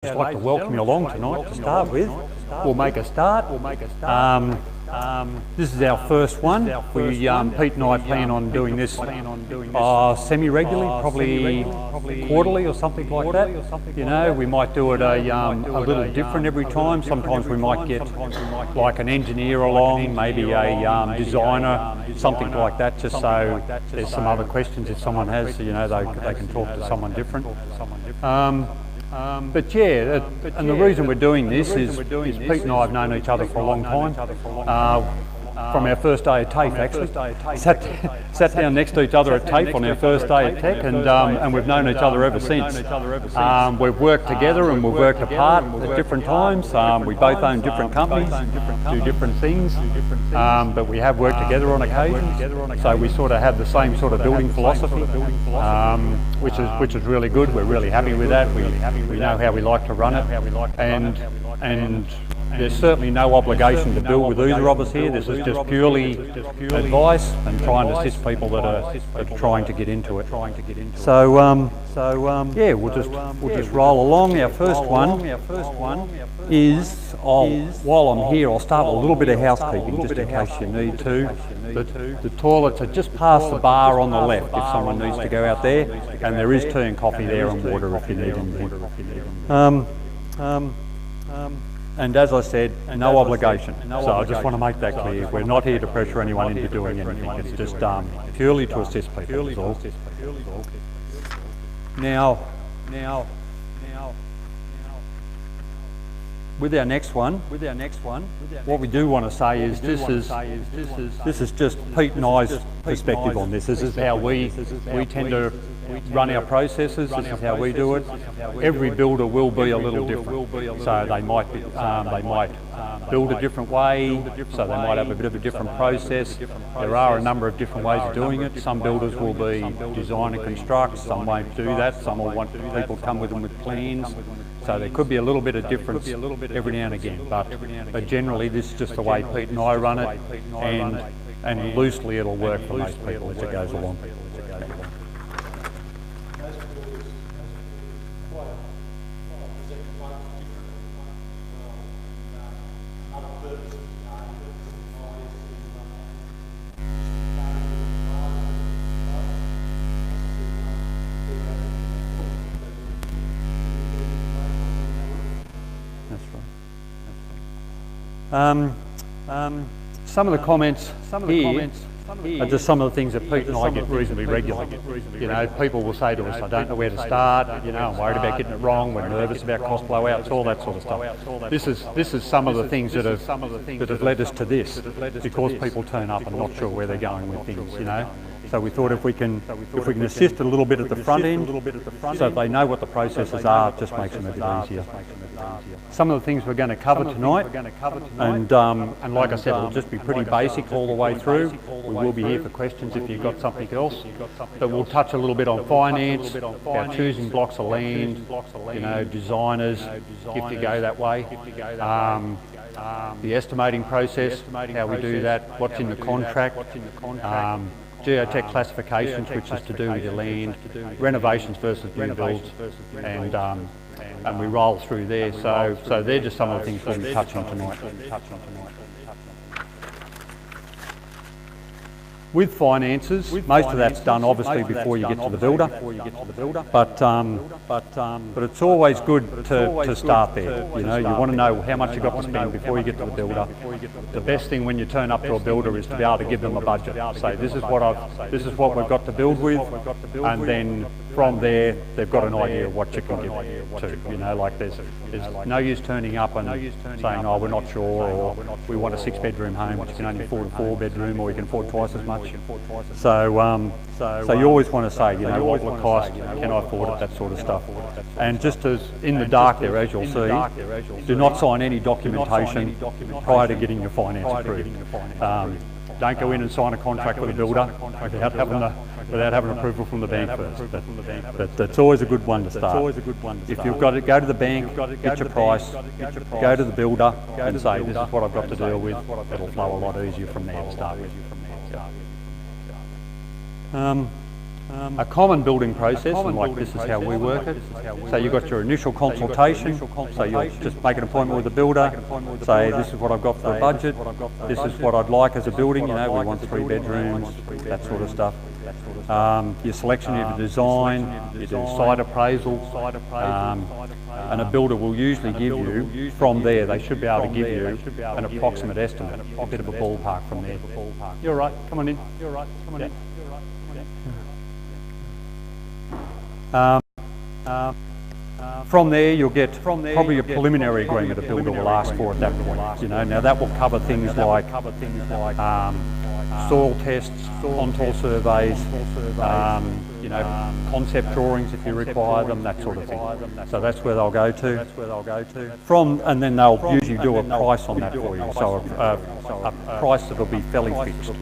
I'd like to welcome you along tonight to start with. We'll make a start. This is our first one. Pete and I plan on doing this semi-regularly, probably quarterly or something like that. You know, we might do it a little different every time. Sometimes we might get like an engineer along, maybe a designer, something like that, just so there's some other questions if someone has, you know, they can talk to someone different. But yeah, and the reason we're doing this is Pete and I have known each other for a long time. From our first day at TAFE, actually. Sat down next to each other at TAFE on our first day at Tech, and we've known each other ever since. We've worked together and we've worked apart at different times. We both own different companies, do different things, but we have worked together on occasion. So we sort of have the same sort of building philosophy, which is really good. We're really happy with that. We know how we like to run it, and there's certainly no obligation to build with either of us here. This is just purely advice and trying to assist people that are trying to get into it. So yeah, we'll just roll along. Our first one is, while I'm here, I'll start with a little bit of housekeeping just in case you need to. The toilets are just past the bar on the left if someone needs to go out there, and there is tea and coffee there and water if you need anything. And as I said, no obligation. So I just want to make that clear. We're not here to pressure anyone into doing anything. It's just purely to assist people, is all. Now, with our next one, what we do want to say is this is just Pete and I's perspective on this. This is how we tend to run our processes. This is how we do it. Every builder will be a little different. So they might build a different way. So they might have a bit of a different process. There are a number of different ways of doing it. Some builders will be design and construct. Some won't do that. Some will want people to come with them with plans. So there could be a little bit of difference every now and again. But generally, this is just the way Pete and I run it, and loosely it'll work for most people as it goes along. Some of the comments here are just some of the things that Pete and I get reasonably regularly. You know, people will say to us, I don't know where to start, you know, I'm worried about getting it wrong, we're nervous about cost blowouts, all that sort of stuff. This is some of the things that have led us to this, because people turn up and not sure where they're going with things, you know. So we thought if we can assist a little bit at the front end, so they know what the processes are, it just makes them a bit easier. Some of the things we're going to cover tonight, and like I said, it'll just be pretty basic all the way through. We will be here for questions if you've got something else. But we'll touch a little bit on finance, our choosing blocks of land, you know, designers, if you go that way. The estimating process, how we do that, what's in the contract. Geotech classifications, which is to do with your land, renovations versus new builds, and we roll through there. So they're just some of the things we'll be touching on tonight. With finances, most of that's done obviously before you get to the builder, but it's always good to start there. You know, you want to know how much you've got to spend before you get to the builder. The best thing when you turn up to a builder is to be able to give them a budget. Say, this is what we've got to build with, and then from there they've got an idea of what you can give to. You know, like there's no use turning up and saying, oh, we're not sure, or we want a 6-bedroom home which can only afford a 4-bedroom, or we can afford twice as much. So you always want to say, you know, what will it cost, can I afford it, that sort of stuff. And just as in the dark there, as you'll see, do not sign any documentation prior to getting your finance approved. Don't go in and sign a contract with a builder without having approval from the bank first. But that's always a good one to start. If you've got to go to the bank, get your price, go to the builder and say, this is what I've got to deal with. It'll flow a lot easier from there to start with. A common building process, and like this is how we work it. So you've got your initial consultation, so you'll just make an appointment with the builder, say this is what I've got for a budget, this is what I'd like as a building, you know, we want 3 bedrooms, that sort of stuff. Your selection of your design, you do site appraisal, and a builder will usually give you, from there, they should be able to give you an approximate estimate, a bit of a ballpark from there. You're right, come on in. You're right, come on in. From there, you'll get probably a preliminary agreement a builder will ask for at that point. You know, now that will cover things like soil tests, contour surveys, you know, concept drawings if you require them, that sort of thing. So that's where they'll go to. And then they'll usually do a price on that for you. So a price that'll be fairly fixed.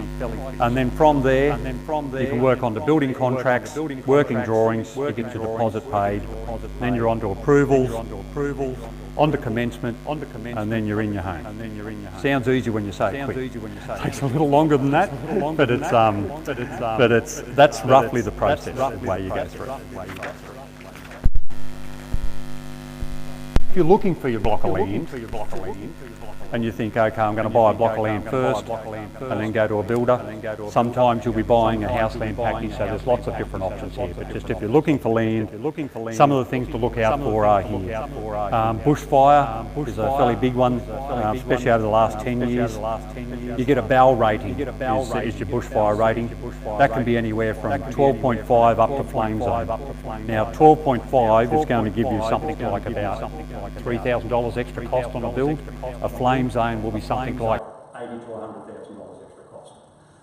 And then from there, you can work on the building contracts, working drawings, you get your deposit paid, then you're on to approvals, on to commencement, and then you're in your home. Sounds easy when you say it quick. It takes a little longer than that, but that's roughly the process, the way you go through. If you're looking for your block of land, and you think, okay, I'm going to buy a block of land first, and then go to a builder. Sometimes you'll be buying a house land package, so there's lots of different options here. But just if you're looking for land, some of the things to look out for are here. Bushfire is a fairly big one, especially over the last 10 years. You get a BAL rating, is your bushfire rating. That can be anywhere from 12.5 up to flame zone. Now 12.5 is going to give you something like about $3,000 extra cost on a build. A flame zone will be something like $80,000 to $100,000 extra cost.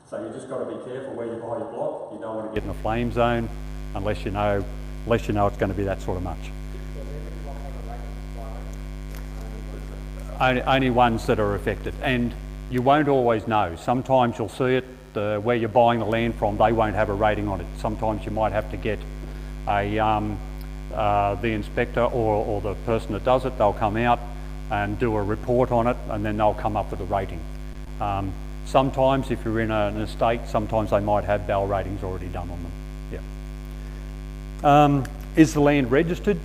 So you just got to be careful where you buy your block. You don't want to get in a flame zone unless you know it's going to be that sort of much. Only ones that are affected, and you won't always know. Sometimes you'll see it where you're buying the land from. They won't have a rating on it. Sometimes you might have to get the inspector or the person that does it. They'll come out and do a report on it, and then they'll come up with a rating. Sometimes if you're in an estate, sometimes they might have BAL ratings already done on them. Yeah. Is the land registered?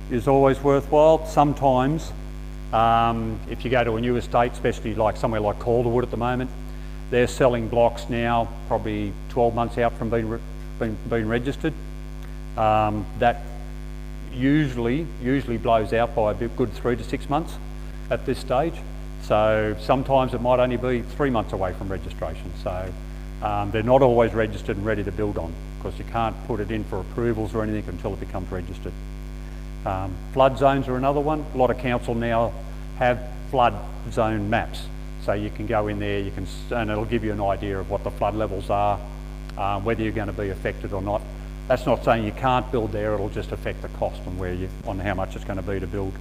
Is always worthwhile. Sometimes if you go to a new estate, especially like somewhere like Calderwood at the moment, they're selling blocks now probably 12 months out from being registered. That usually blows out by a good 3 to 6 months at this stage. So sometimes it might only be 3 months away from registration. So they're not always registered and ready to build on, because you can't put it in for approvals or anything until it becomes registered. Flood zones are another one. A lot of council now have flood zone maps. So you can go in there, and it'll give you an idea of what the flood levels are, whether you're going to be affected or not. That's not saying you can't build there, it'll just affect the cost on how much it's going to be to build.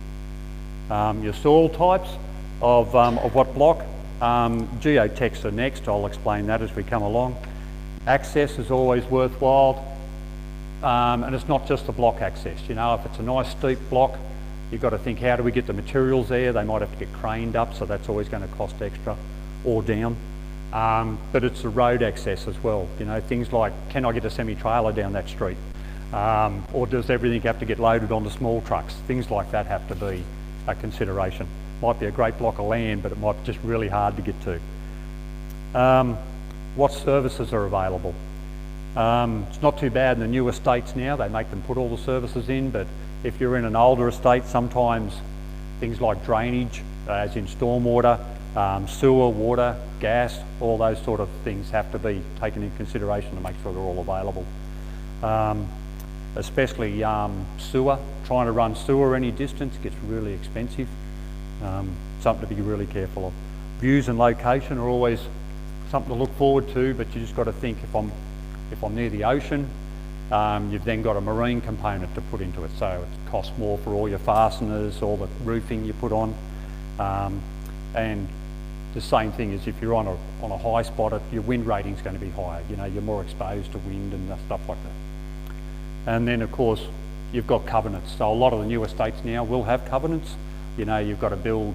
Your soil types of what block. Geotechs are next, I'll explain that as we come along. Access is always worthwhile, and it's not just the block access. You know, if it's a nice steep block, you've got to think, how do we get the materials there? They might have to get craned up, so that's always going to cost extra, or down. But it's the road access as well. You know, things like, can I get a semi-trailer down that street? Or does everything have to get loaded onto small trucks? Things like that have to be a consideration. Might be a great block of land, but it might be just really hard to get to. What services are available? It's not too bad in the new estates now. They make them put all the services in, but if you're in an older estate, sometimes things like drainage, as in stormwater, sewer, water, gas, all those sort of things have to be taken into consideration to make sure they're all available. Especially sewer, trying to run sewer any distance gets really expensive. Something to be really careful of. Views and location are always something to look forward to, but you just got to think, if I'm near the ocean, you've then got a marine component to put into it, so it costs more for all your fasteners, all the roofing you put on, and the same thing is if you're on a high spot, your wind rating is going to be higher. You know, you're more exposed to wind and stuff like that. And then of course you've got covenants. So a lot of the new estates now will have covenants. You know, you've got to build,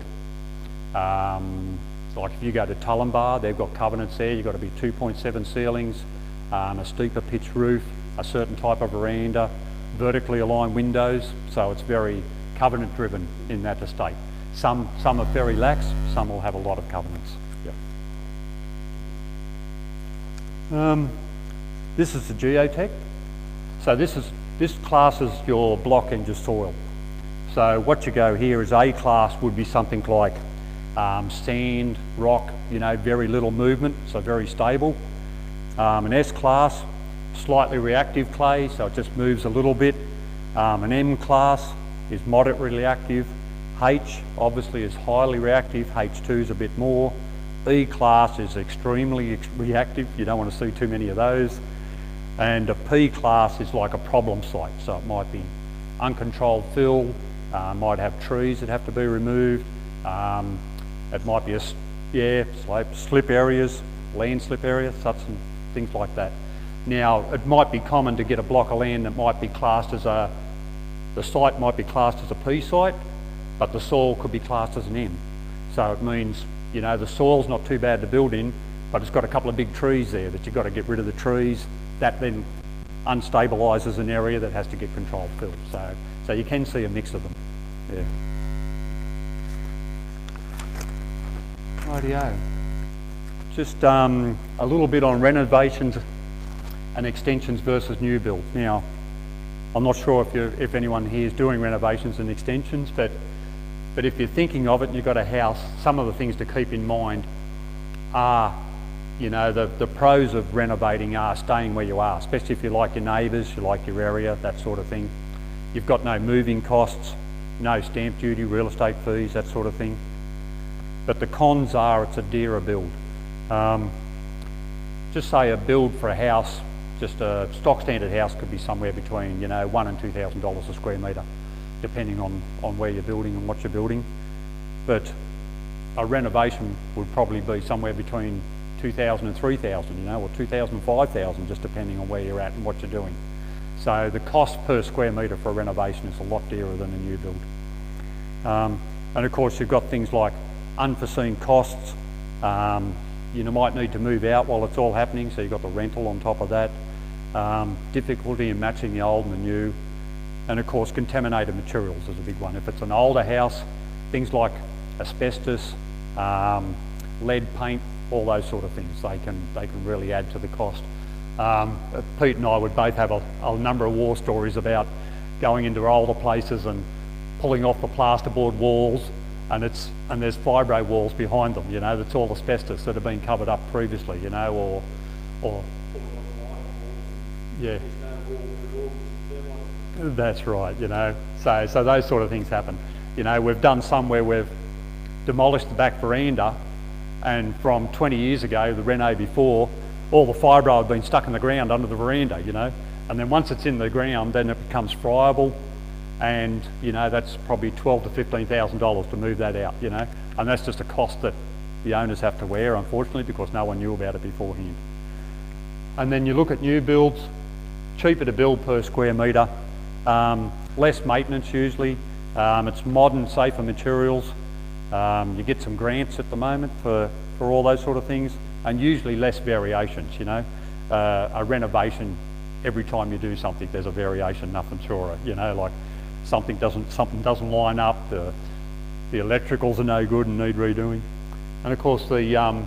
like if you go to Tullambar, they've got covenants there. You've got to be 2.7 ceilings, a steeper pitch roof, a certain type of veranda, vertically aligned windows, so it's very covenant driven in that estate. Some are very lax, some will have a lot of covenants. Yep. This is the geotech. So this classes your block and your soil. So what you go here is A class would be something like sand, rock, very little movement, so very stable. An S class, slightly reactive clay, so it just moves a little bit. An M class is moderately reactive. H obviously is highly reactive, H2 is a bit more. E class is extremely reactive, you don't want to see too many of those. And a P class is like a problem site, so it might be uncontrolled fill, might have trees that have to be removed, it might be slip areas, land slip areas, such things like that. Now, it might be common to get a block of land that might be classed as the site might be classed as a P site, but the soil could be classed as an M. So it means, the soil's not too bad to build in, but it's got a couple of big trees there that you've got to get rid of the trees. That then unstabilises an area that has to get controlled fill. So you can see a mix of them. Yeah. Rightio. Just a little bit on renovations and extensions versus new builds. Now, I'm not sure if anyone here is doing renovations and extensions, but if you're thinking of it and you've got a house, some of the things to keep in mind are, the pros of renovating are staying where you are, especially if you like your neighbours, you like your area, that sort of thing. You've got no moving costs, no stamp duty, real estate fees, that sort of thing. But the cons are it's a dearer build. Just say a build for a house, just a stock standard house could be somewhere between $1,000 and $2,000 a square metre, depending on where you're building and what you're building. But a renovation would probably be somewhere between $2,000 and $3,000, or $2,000 and $5,000, just depending on where you're at and what you're doing. So the cost per square metre for a renovation is a lot dearer than a new build. And of course you've got things like unforeseen costs. You might need to move out while it's all happening, so you've got the rental on top of that. Difficulty in matching the old and the new. And of course contaminated materials is a big one. If it's an older house, things like asbestos, lead paint, all those sort of things, they can really add to the cost. Pete and I would both have a number of war stories about going into older places and pulling off the plasterboard walls, and there's fibro walls behind them, that's all asbestos that have been covered up previously, or yeah. That's right, so those sort of things happen. We've done some where we've demolished the back veranda, and from 20 years ago, the reno before, all the fibro had been stuck in the ground under the veranda, and then once it's in the ground, then it becomes friable, and that's probably $12,000 to $15,000 to move that out, and that's just a cost that the owners have to wear, unfortunately, because no one knew about it beforehand. And then you look at new builds, cheaper to build per square metre, less maintenance usually, it's modern, safer materials, you get some grants at the moment for all those sort of things, and usually less variations, a renovation, every time you do something there's a variation, nothing surer, like something doesn't line up, the electricals are no good and need redoing. And of course the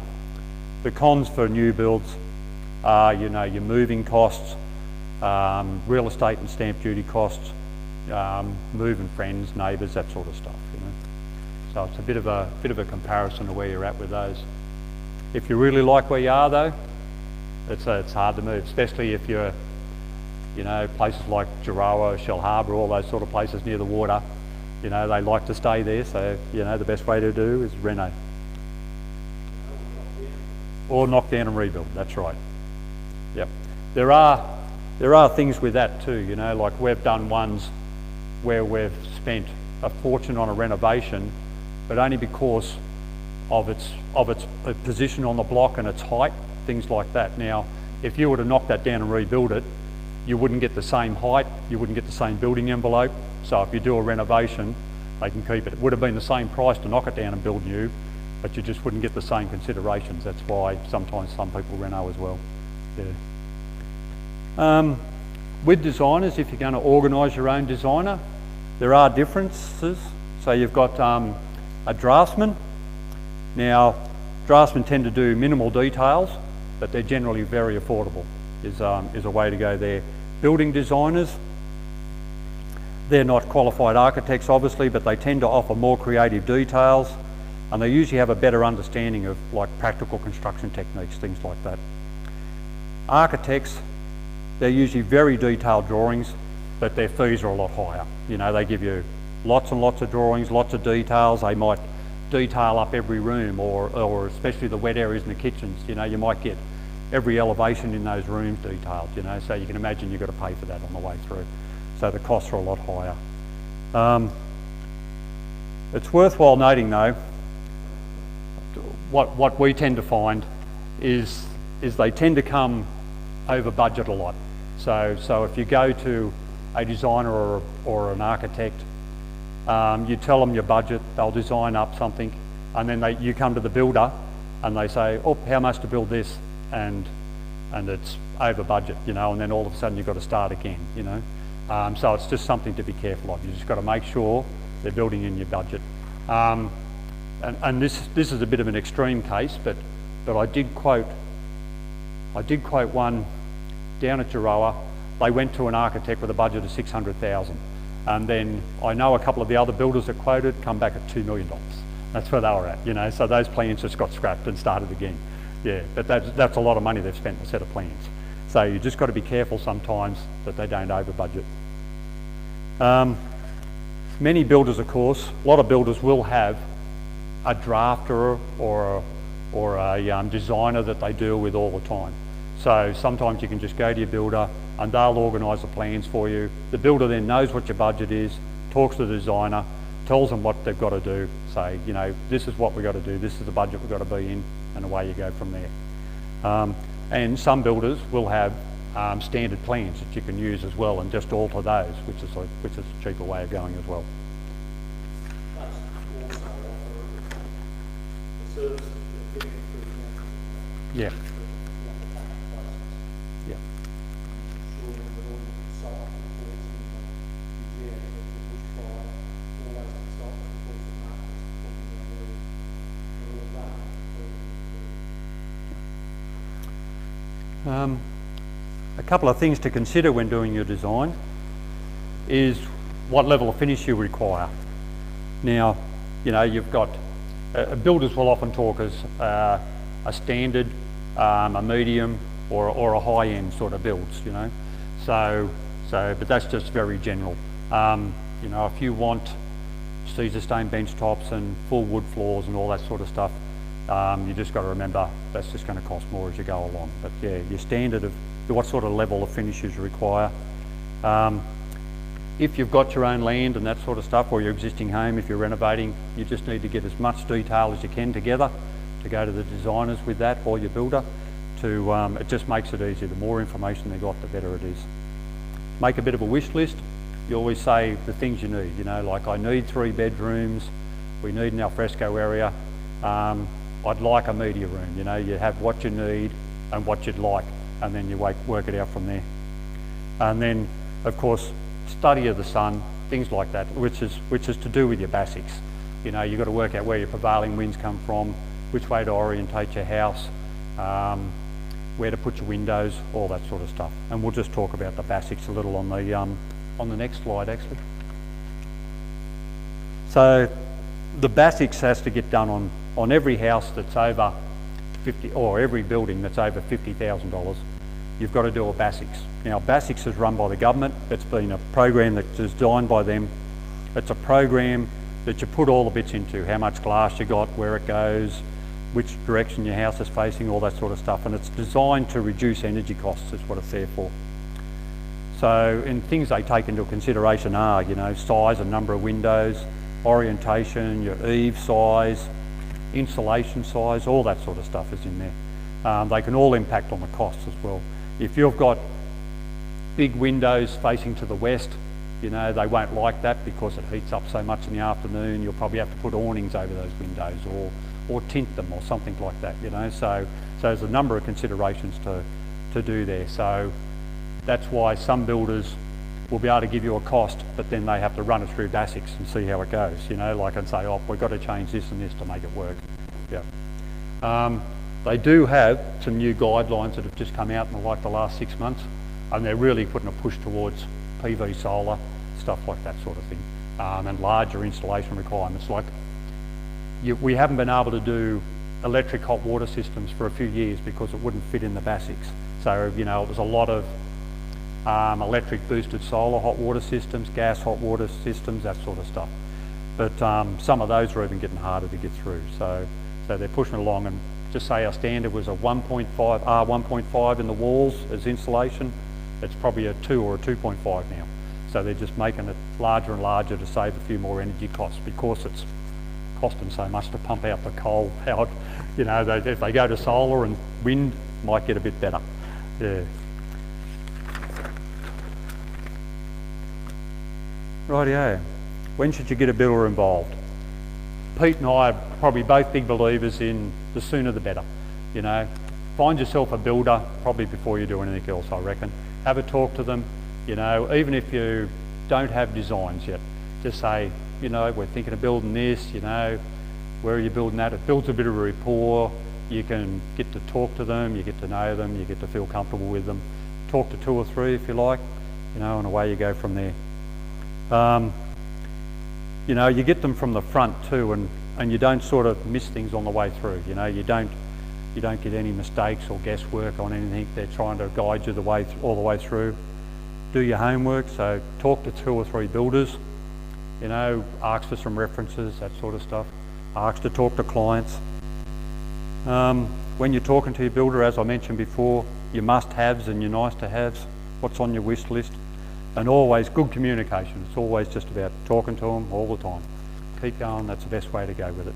cons for new builds are, your moving costs, real estate and stamp duty costs, moving friends, neighbours, that sort of stuff, So it's a bit of a comparison of where you're at with those. If you really like where you are though, it's hard to move, especially if you're, places like Jurawa, Shell Harbour, all those sort of places near the water, they like to stay there, so, the best way to do is reno. Or knock down and rebuild, that's right. Yep. There are things with that too, like we've done ones where we've spent a fortune on a renovation, but only because of its position on the block and its height, things like that. Now, if you were to knock that down and rebuild it, you wouldn't get the same height, you wouldn't get the same building envelope. So if you do a renovation, they can keep it. It would have been the same price to knock it down and build new, but you just wouldn't get the same considerations. That's why sometimes some people reno as well. Yeah. With designers, if you're going to organise your own designer, there are differences. So you've got a draftsman. Now, draftsmen tend to do minimal details, but they're generally very affordable, is a way to go there. Building designers, they're not qualified architects obviously, but they tend to offer more creative details, and they usually have a better understanding of like practical construction techniques, things like that. Architects, they're usually very detailed drawings, but their fees are a lot higher. You know, they give you lots and lots of drawings, lots of details. They might detail up every room, or especially the wet areas in the kitchens. You know, you might get every elevation in those rooms detailed, you know, so you can imagine you've got to pay for that on the way through. So the costs are a lot higher. It's worthwhile noting though, what we tend to find is they tend to come over budget a lot. So if you go to a designer or an architect, you tell them your budget, they'll design up something, and then you come to the builder and they say, oh, how much to build this? And it's over budget, you know, and then all of a sudden you've got to start again, you know. So it's just something to be careful of. You just got to make sure they're building in your budget. And this is a bit of an extreme case, but I did quote one down at Euroa. They went to an architect with a budget of 600,000, and then I know a couple of the other builders that quoted come back at $2 million. That's where they were at, you know. So those plans just got scrapped and started again. Yeah, but that's a lot of money they've spent on a set of plans. So you just got to be careful sometimes that they don't over budget. Many builders, of course, a lot of builders will have a drafter or a designer that they deal with all the time. So sometimes you can just go to your builder and they'll organise the plans for you. The builder then knows what your budget is, talks to the designer, tells them what they've got to do, say, you know, this is what we've got to do, this is the budget we've got to be in, and away you go from there. And some builders will have standard plans that you can use as well and just alter those, which is a cheaper way of going as well. Yeah. Yeah. A couple of things to consider when doing your design is what level of finish you require. Now, you know, you've got builders will often talk as a standard, a medium, or a high-end sort of builds, you know. But that's just very general. You know, if you want Caesar stone bench tops and full wood floors and all that sort of stuff, you just got to remember that's just going to cost more as you go along. But yeah, your standard of what sort of level of finishes you require. If you've got your own land and that sort of stuff, or your existing home, if you're renovating, you just need to get as much detail as you can together to go to the designers with that, or your builder. It just makes it easier. The more information they got, the better it is. Make a bit of a wish list. You always say the things you need, you know, like I need 3 bedrooms, we need an alfresco area, I'd like a media room, you know, you have what you need and what you'd like, and then you work it out from there. And then, of course, study of the sun, things like that, which is to do with your basics. You know, you've got to work out where your prevailing winds come from, which way to orientate your house, where to put your windows, all that sort of stuff. And we'll just talk about the basics a little on the next slide, actually. So the basics has to get done on every house that's over 50, or every building that's over $50,000. You've got to do a basics. Now, basics is run by the government. It's been a program that's designed by them. It's a program that you put all the bits into, how much glass you got, where it goes, which direction your house is facing, all that sort of stuff. And it's designed to reduce energy costs, is what it's there for. So, and things they take into consideration are, you know, size and number of windows, orientation, your eave size, insulation size, all that sort of stuff is in there. They can all impact on the costs as well. If you've got big windows facing to the west, you know, they won't like that because it heats up so much in the afternoon. You'll probably have to put awnings over those windows or tint them or something like that, you know. So there's a number of considerations to do there. So That's why some builders will be able to give you a cost, but then they have to run it through BASIX and see how it goes, you know, like, and say, oh, we've got to change this and this to make it work. Yeah. They do have some new guidelines that have just come out in the last 6 months, and they're really putting a push towards PV solar, stuff like that sort of thing, and larger installation requirements. Like, we haven't been able to do electric hot water systems for a few years because it wouldn't fit in the BASIX. So, you know, it was a lot of electric boosted solar hot water systems, gas hot water systems, that sort of stuff. But some of those are even getting harder to get through. So they're pushing along, and just say our standard was a 1.5 in the walls as insulation. It's probably a 2 or a 2.5 now. So they're just making it larger and larger to save a few more energy costs, because it's costing so much to pump out the coal powered. You know, if they go to solar and wind, might get a bit better. Yeah. Rightio. When should you get a builder involved? Pete and I are probably both big believers in the sooner the better. You know, find yourself a builder probably before you do anything else, I reckon. Have a talk to them. You know, even if you don't have designs yet, just say, you know, we're thinking of building this, you know, where are you building that? It builds a bit of a rapport. You can get to talk to them, you get to know them, you get to feel comfortable with them. Talk to 2 or 3 if you like, you know, and away you go from there. You know, you get them from the front too, and you don't sort of miss things on the way through. You know, you don't get any mistakes or guesswork on anything. They're trying to guide you all the way through. Do your homework, so talk to 2 or 3 builders. You know, ask for some references, that sort of stuff. Ask to talk to clients. When you're talking to your builder, as I mentioned before, your must-haves and your nice-to-haves, what's on your wish list, and always good communication. It's always just about talking to them all the time. Keep going, that's the best way to go with it.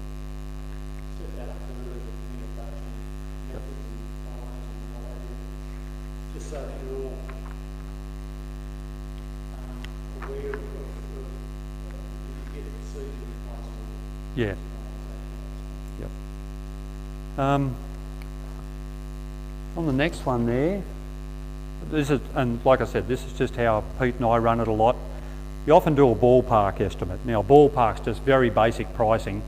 Just so you're all aware of you get a procedure in place. Yeah. Yep. On the next one there, this is, and like I said, this is just how Pete and I run it a lot. You often do a ballpark estimate. Now, ballpark's just very basic pricing.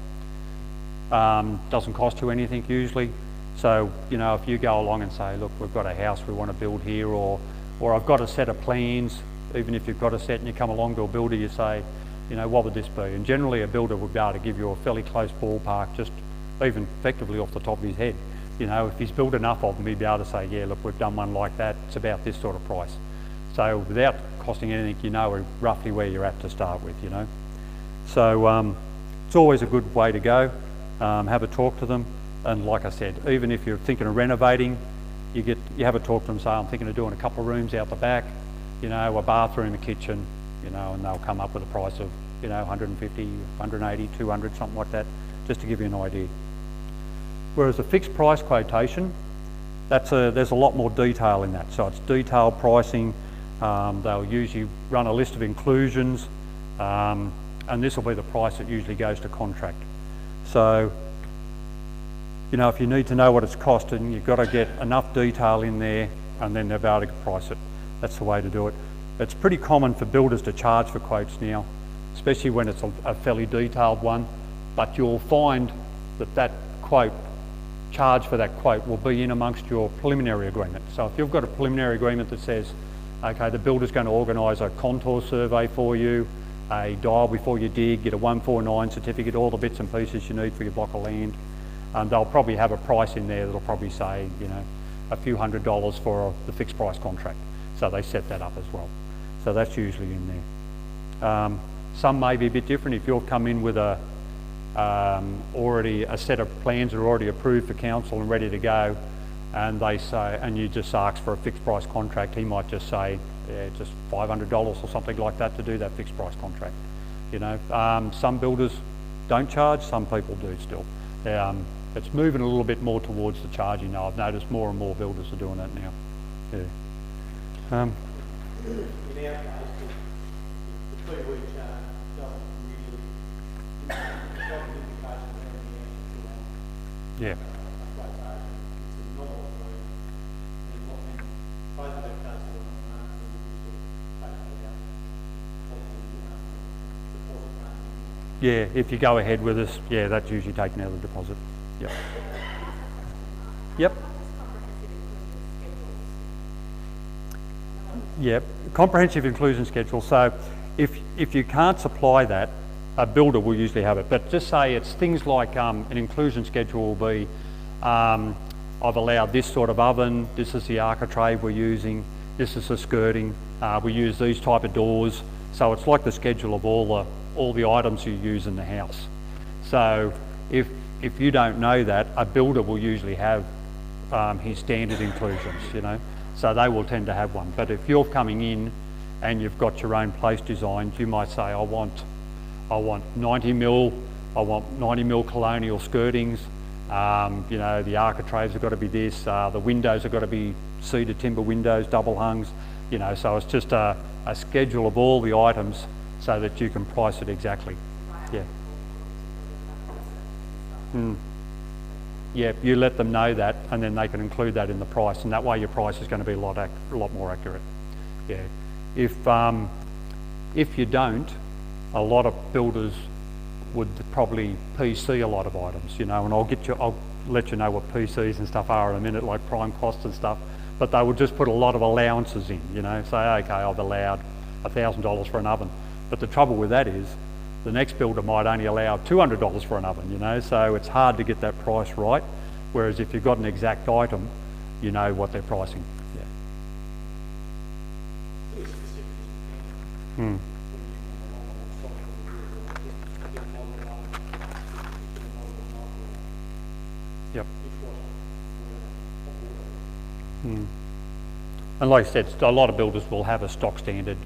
Doesn't cost you anything usually. So, you know, if you go along and say, look, we've got a house we want to build here, or I've got a set of plans, even if you've got a set and you come along to a builder, you say, you know, what would this be? And generally a builder would be able to give you a fairly close ballpark, just even effectively off the top of his head. You know, if he's built enough of them, he'd be able to say, yeah, look, we've done one like that, it's about this sort of price. So without costing anything, you know roughly where you're at to start with, you know. So it's always a good way to go. Have a talk to them. And like I said, even if you're thinking of renovating, you have a talk to them, say, I'm thinking of doing a couple of rooms out the back, you know, a bathroom, a kitchen, you know, and they'll come up with a price of, you know, 150, 180, 200, something like that, just to give you an idea. Whereas a fixed price quotation, there's a lot more detail in that. So it's detailed pricing. They'll usually run a list of inclusions, and this will be the price that usually goes to contract. So, you know, if you need to know what it's costing, you've got to get enough detail in there, and then they'll be able to price it. That's the way to do it. It's pretty common for builders to charge for quotes now, especially when it's a fairly detailed one, but you'll find that quote, charge for that quote will be in amongst your preliminary agreement. So if you've got a preliminary agreement that says, okay, the builder's going to organise a contour survey for you, a dial before you dig, get a 149 certificate, all the bits and pieces you need for your block of land, they'll probably have a price in there that'll probably say, you know, a few $100s for the fixed price contract. So they set that up as well. So that's usually in there. Some may be a bit different. If you've come in with already a set of plans that are already approved for council and ready to go, and they say, and you just ask for a fixed price contract, he might just say, yeah, just $500 or something like that to do that fixed price contract. You know, some builders don't charge, some people do still. It's moving a little bit more towards the charging now. I've noticed more and more builders are doing that now. Yeah. In our case, the fee we charge doesn't really, it's not an indication of anything else. Yeah. It's a normal fee. And both of our cases Yeah, if you go ahead with us, yeah, that's usually taken out of the deposit. Yep. Yep. Yep, comprehensive inclusion schedule. So if you can't supply that, a builder will usually have it. But just say it's things like an inclusion schedule will be, I've allowed this sort of oven, this is the architrave we're using, this is the skirting, we use these type of doors. So it's like the schedule of all the items you use in the house. So if you don't know that, a builder will usually have his standard inclusions, you know. So they will tend to have one. But if you're coming in and you've got your own place designed, you might say, I want 90 mil, I want 90 mil colonial skirtings, you know, the architraves have got to be this, the windows have got to be cedar timber windows, double hungs, you know, so it's just a schedule of all the items so that you can price it exactly. Yeah. Yeah, you let them know that, and then they can include that in the price, and that way your price is going to be a lot more accurate. Yeah. If you don't, a lot of builders would probably PC a lot of items, you know, and I'll let you know what PCs and stuff are in a minute, like prime costs and stuff. But they would just put a lot of allowances in, you know, say, okay, I've allowed $1,000 for an oven. But the trouble with that is, the next builder might only allow $200 for an oven, you know, so it's hard to get that price right. Whereas if you've got an exact item, you know what they're pricing. Yeah. Yep. And like I said, a lot of builders will have a stock standard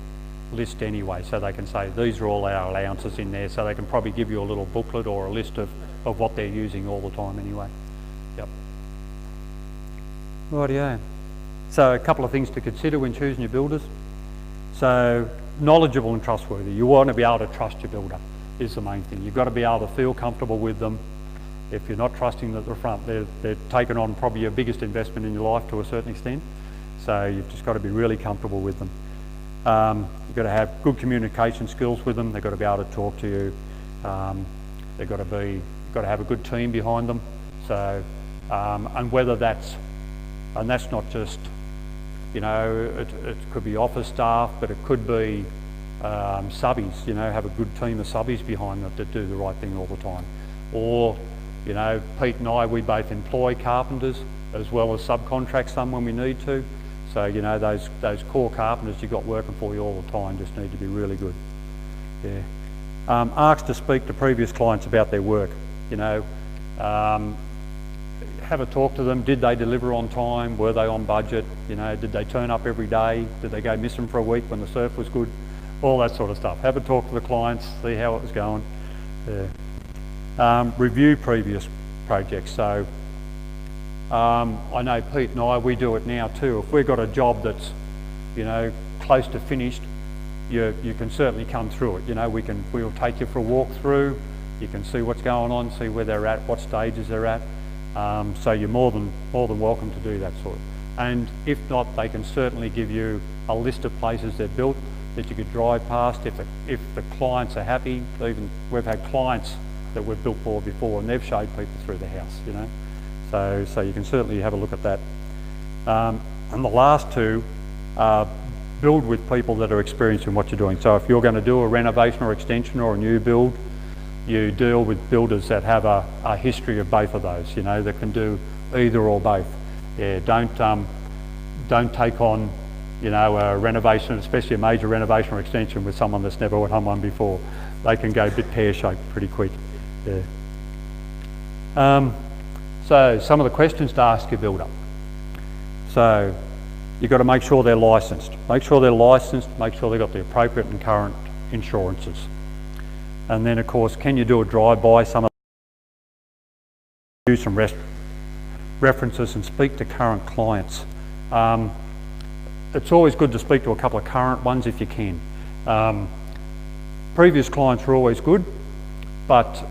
list anyway, so they can say these are all our allowances in there, so they can probably give you a little booklet or a list of what they're using all the time anyway. Yep. Rightio. So a couple of things to consider when choosing your builders. So knowledgeable and trustworthy. You want to be able to trust your builder is the main thing. You've got to be able to feel comfortable with them. If you're not trusting them at the front, they're taking on probably your biggest investment in your life to a certain extent. So you've just got to be really comfortable with them. You've got to have good communication skills with them. They've got to be able to talk to you. You've got to have a good team behind them. So, and whether that's not just, you know, it could be office staff, but it could be subbies. You know, have a good team of subbies behind them that do the right thing all the time. Or, you know, Pete and I, we both employ carpenters as well as subcontract some when we need to. So, you know, those core carpenters you've got working for you all the time just need to be really good. Yeah. Asked to speak to previous clients about their work. You know, have a talk to them. Did they deliver on time? Were they on budget? You know, did they turn up every day? Did they go missing for a week when the surf was good? All that sort of stuff. Have a talk to the clients, see how it was going. Yeah. Review previous projects. So, I know Pete and I, we do it now too. If we've got a job that's, you know, close to finished, you can certainly come through it. You know, we'll take you for a walk through. You can see what's going on, see where they're at, what stages they're at. So you're more than welcome to do that sort. And if not, they can certainly give you a list of places they've built that you could drive past if the clients are happy. Even we've had clients that we've built for before, and they've showed people through the house. You know. So you can certainly have a look at that. And the last two, build with people that are experienced in what you're doing. So if you're going to do a renovation or extension or a new build, you deal with builders that have a history of both of those, you know, that can do either or both. Yeah, don't take on, you know, a renovation, especially a major renovation or extension with someone that's never done one before. They can go a bit pear-shaped pretty quick. Yeah. So some of the questions to ask your builder. So you've got to make sure they're licensed. Make sure they're licensed, make sure they've got the appropriate and current insurances. And then of course, can you do a drive-by? Some of them use some references and speak to current clients. It's always good to speak to a couple of current ones if you can. Previous clients are always good, but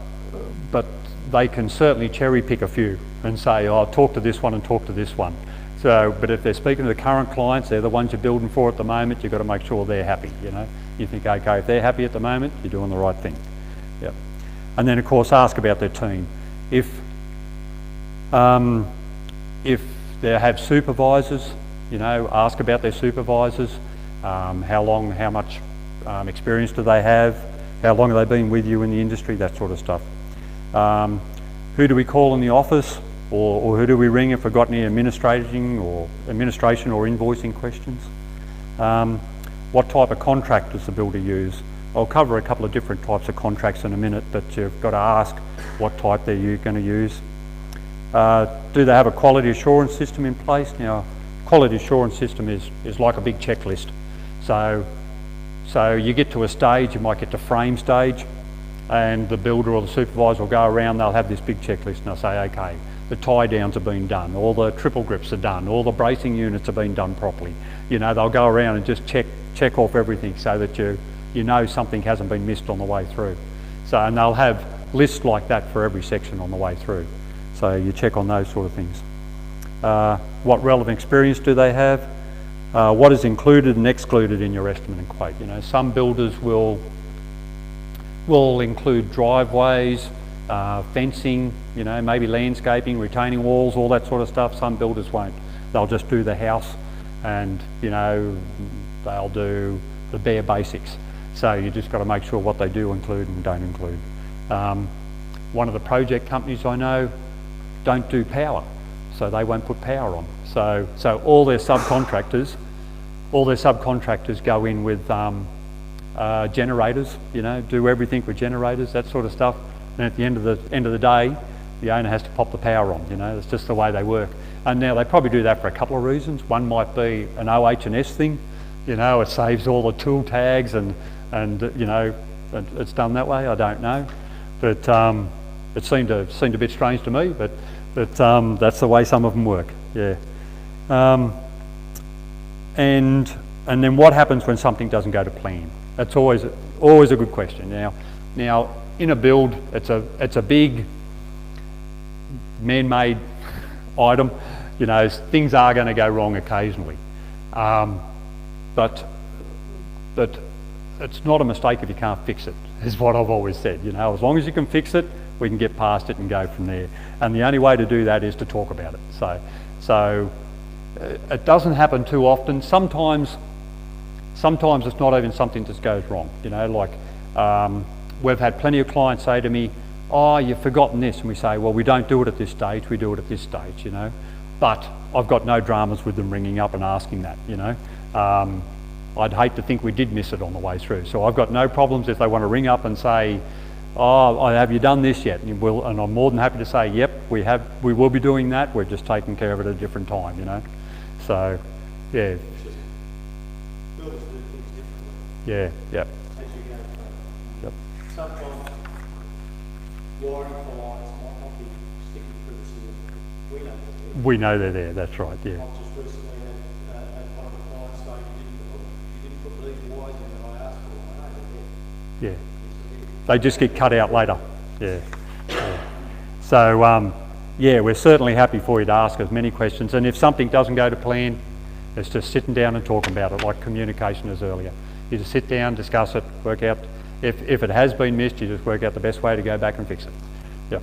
they can certainly cherry pick a few and say, oh, talk to this one and talk to this one. So, but if they're speaking to the current clients, they're the ones you're building for at the moment, you've got to make sure they're happy, you know. You think, okay, if they're happy at the moment, you're doing the right thing. Yep. And then of course ask about their team. If they have supervisors, you know, ask about their supervisors. How much experience do they have? How long have they been with you in the industry? That sort of stuff. Who do we call in the office, or who do we ring if we've got any administration or invoicing questions? What type of contract does the builder use? I'll cover a couple of different types of contracts in a minute, but you've got to ask what type they're going to use. Do they have a quality assurance system in place? Now, quality assurance system is like a big checklist. So you get to a stage, you might get to frame stage, and the builder or the supervisor will go around, they'll have this big checklist and they'll say, okay, the tie downs have been done, all the triple grips are done, all the bracing units have been done properly. You know, they'll go around and just check off everything so that you know something hasn't been missed on the way through. And they'll have lists like that for every section on the way through. So you check on those sort of things. What relevant experience do they have? What is included and excluded in your estimate and quote? You know, some builders will include driveways, fencing, you know, maybe landscaping, retaining walls, all that sort of stuff. Some builders won't. They'll just do the house, and you know, they'll do the bare basics. So you just got to make sure what they do include and don't include. One of the project companies I know don't do power, so they won't put power on. So all their subcontractors go in with generators, you know, do everything with generators, that sort of stuff. And at the end of the day, the owner has to pop the power on, you know, that's just the way they work. And now they probably do that for a couple of reasons. One might be an OH&S thing, you know, it saves all the tool tags and you know, it's done that way, I don't know. But it seemed a bit strange to me, but that's the way some of them work, yeah. And then what happens when something doesn't go to plan? That's always a good question. Now in a build, it's a big man-made item. You know, things are going to go wrong occasionally, but it's not a mistake if you can't fix it, is what I've always said. You know, as long as you can fix it, we can get past it and go from there. And the only way to do that is to talk about it. So it doesn't happen too often. Sometimes it's not even something that goes wrong. You know, like we've had plenty of clients say to me, "Oh, you've forgotten this," and we say, "Well, we don't do it at this stage. We do it at this stage." You know, but I've got no dramas with them ringing up and asking that. You know, I'd hate to think we did miss it on the way through. So I've got no problems if they want to ring up and say, "Oh, have you done this yet?" And I'm more than happy to say, "Yep, we have. We will be doing that. We're just taking care of it at a different time." You know, so yeah. Builders do things differently. Yeah. Yep. As you go through. Yep. Sometimes wiring for lines might not be sticking through the ceiling. We know they're there. We know they're there. That's right. Yeah. I've just recently had one of the clients say, you didn't put these wires in that I asked for. I know they're there. Yeah. They just get cut out later. Yeah. So yeah, we're certainly happy for you to ask as many questions. And if something doesn't go to plan, it's just sitting down and talking about it, like communication as earlier. You just sit down, discuss it, work out. If it has been missed, you just work out the best way to go back and fix it. Yep.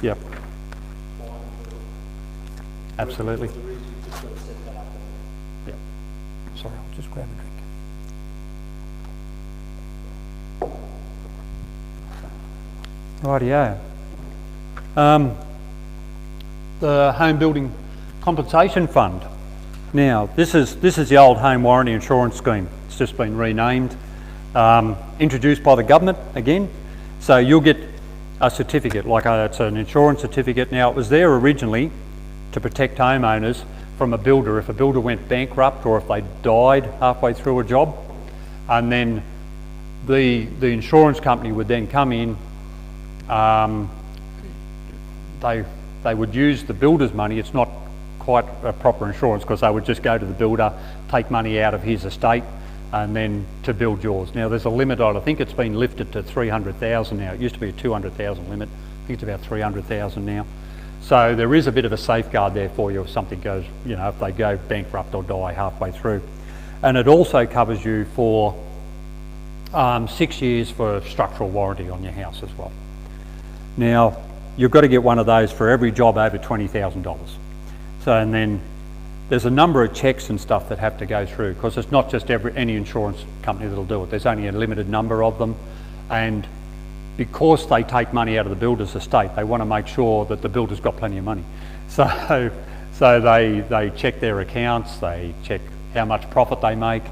Yep. Absolutely. Yep. Sorry, I'll just grab a drink. Rightio. The Home Building Compensation Fund. Now, this is the old Home Warranty Insurance Scheme. It's just been renamed, introduced by the government again. So you'll get a certificate, like it's an insurance certificate. Now, it was there originally to protect homeowners from a builder if a builder went bankrupt or if they died halfway through a job, and then the insurance company would then come in. They would use the builder's money. It's not quite a proper insurance because they would just go to the builder, take money out of his estate, and then to build yours. Now there's a limit on it. I think it's been lifted to 300,000 now. It used to be a 200,000 limit. I think it's about 300,000 now. So there is a bit of a safeguard there for you if something goes, you know, if they go bankrupt or die halfway through. And it also covers you for 6 years for structural warranty on your house as well. Now, you've got to get one of those for every job over $20,000. So, and then there's a number of checks and stuff that have to go through, because it's not just any insurance company that'll do it. There's only a limited number of them, and because they take money out of the builder's estate, they want to make sure that the builder's got plenty of money. So they check their accounts, they check how much profit they make,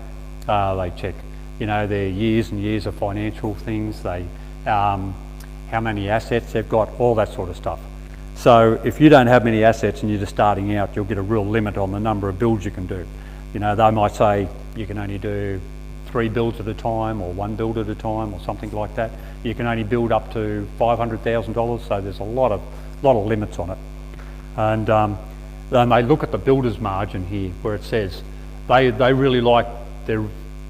they check, you know, their years and years of financial things, they how many assets they've got, all that sort of stuff. So if you don't have many assets and you're just starting out, you'll get a real limit on the number of builds you can do. You know, they might say you can only do 3 builds at a time, or 1 build at a time, or something like that. You can only build up to $500,000, so there's a lot of limits on it. And then they look at the builder's margin here, where it says they're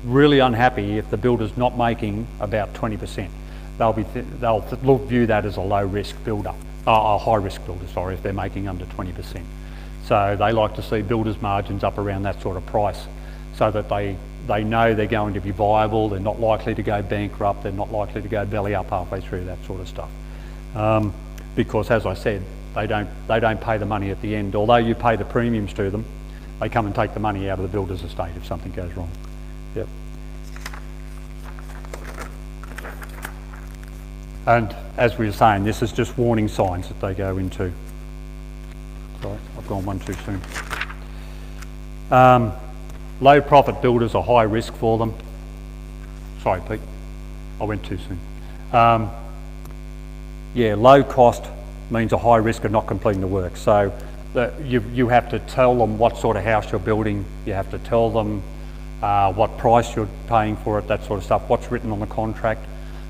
really unhappy if the builder's not making about 20%. They'll view that as a low risk builder, a high risk builder, sorry, if they're making under 20%. So they like to see builders' margins up around that sort of price, so that they know they're going to be viable, they're not likely to go bankrupt, they're not likely to go belly up halfway through, that sort of stuff. Because as I said, they don't pay the money at the end. Although you pay the premiums to them, they come and take the money out of the builder's estate if something goes wrong. Yep. And as we were saying, this is just warning signs that they go into. Sorry, I've gone one too soon. Low profit builders are high risk for them. Sorry, Pete, I went too soon. Yeah, low cost means a high risk of not completing the work. So you have to tell them what sort of house you're building. You have to tell them what price you're paying for it, that sort of stuff, what's written on the contract.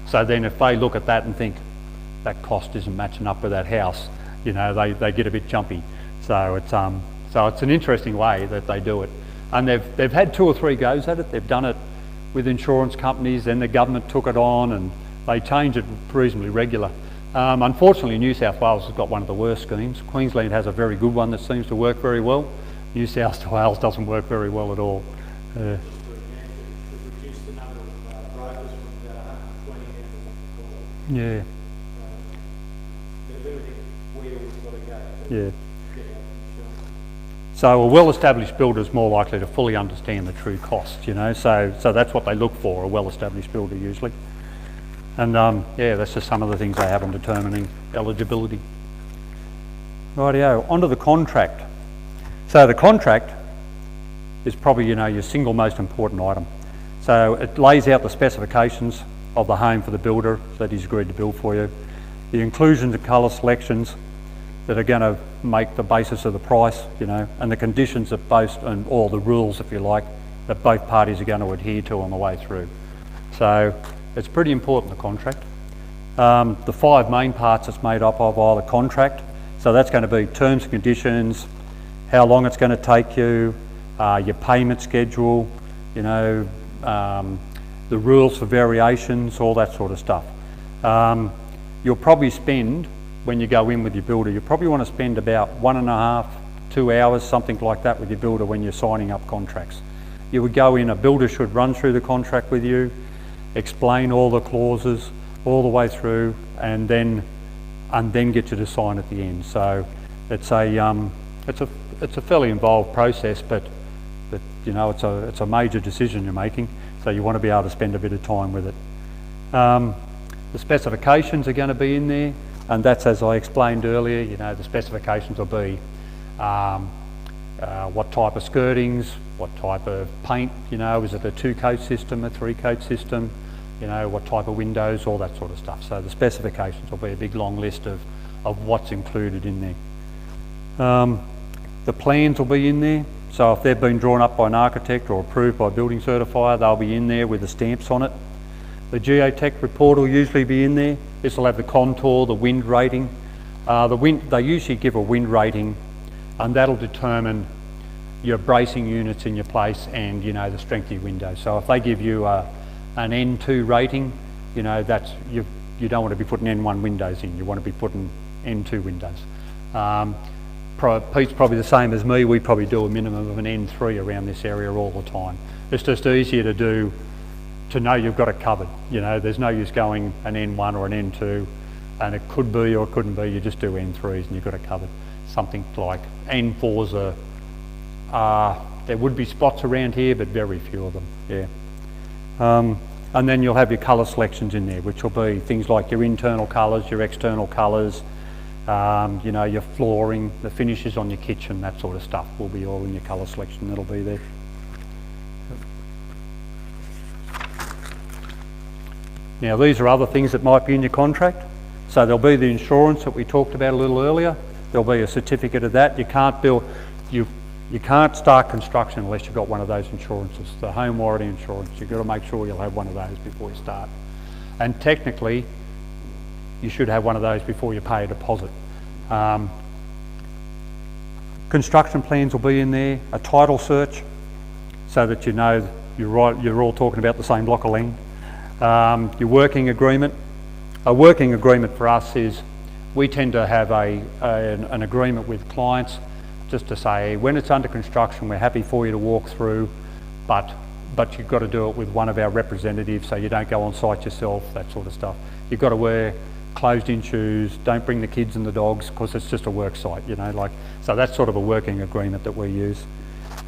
So then if they look at that and think that cost isn't matching up with that house, you know, they get a bit jumpy. So it's an interesting way that they do it. And they've had 2 or 3 goes at it. They've done it with insurance companies, then the government took it on, and they change it reasonably regular. Unfortunately, New South Wales has got one of the worst schemes. Queensland has a very good one that seems to work very well. New South Wales doesn't work very well at all. Yeah. Yeah. So a well-established builder is more likely to fully understand the true cost, you know, so that's what they look for, a well-established builder usually. And yeah, that's just some of the things they have in determining eligibility. Rightio, onto the contract. So the contract is probably, you know, your single most important item. So it lays out the specifications of the home for the builder that he's agreed to build for you, the inclusions and colour selections that are going to make the basis of the price, you know, and the conditions that both, and all the rules, if you like, that both parties are going to adhere to on the way through. So it's pretty important, the contract. The 5 main parts it's made up of are the contract. So that's going to be terms and conditions, how long it's going to take you, your payment schedule, you know, the rules for variations, all that sort of stuff. You'll probably spend, when you go in with your builder, you probably want to spend about 1.5 to 2 hours, something like that, with your builder when you're signing up contracts. You would go in, a builder should run through the contract with you, explain all the clauses all the way through, and then get you to sign at the end. So it's a fairly involved process, but you know, it's a major decision you're making, so you want to be able to spend a bit of time with it. The specifications are going to be in there, and that's, as I explained earlier, you know, the specifications will be what type of skirtings, what type of paint, you know, is it a 2-coat system, a 3-coat system, you know, what type of windows, all that sort of stuff. So the specifications will be a big long list of what's included in there. The plans will be in there. So if they've been drawn up by an architect or approved by a building certifier, they'll be in there with the stamps on it. The geotech report will usually be in there. This will have the contour, the wind rating. They usually give a wind rating, and that'll determine your bracing units in your place and, you know, the strength of your windows. So if they give you an N2 rating, you know, that's you don't want to be putting N1 windows in. You want to be putting N2 windows. Pete's probably the same as me. We probably do a minimum of an N3 around this area all the time. It's just easier to do to know you've got it covered. You know, there's no use going an N1 or an N2, and it could be or it couldn't be. You just do N3s and you've got it covered. Something like N4s there would be spots around here, but very few of them. Yeah. And then you'll have your colour selections in there, which will be things like your internal colours, your external colours, you know, your flooring, the finishes on your kitchen, that sort of stuff will be all in your colour selection. That'll be there. Now these are other things that might be in your contract. So there'll be the insurance that we talked about a little earlier. There'll be a certificate of that. You can't build, you can't start construction unless you've got one of those insurances. The home warranty insurance, you've got to make sure you'll have one of those before you start. And technically, you should have one of those before you pay a deposit. Construction plans will be in there, a title search, so that you know you're all talking about the same block of land. Your working agreement. A working agreement for us is we tend to have an agreement with clients just to say, when it's under construction, we're happy for you to walk through, but you've got to do it with one of our representatives, so you don't go on site yourself, that sort of stuff. You've got to wear closed-in shoes, don't bring the kids and the dogs, because it's just a work site, you know, like, so that's sort of a working agreement that we use.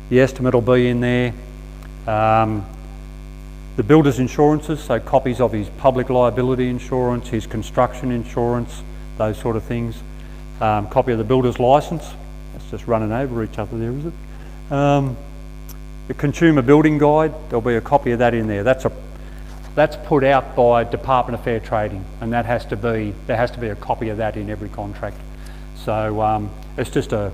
The estimate will be in there. The builder's insurances, so copies of his public liability insurance, his construction insurance, those sort of things. Copy of the builder's licence. That's just running over each other there, is it? The consumer building guide, there'll be a copy of that in there. That's put out by Department of Fair Trading, and there has to be a copy of that in every contract. So it's just a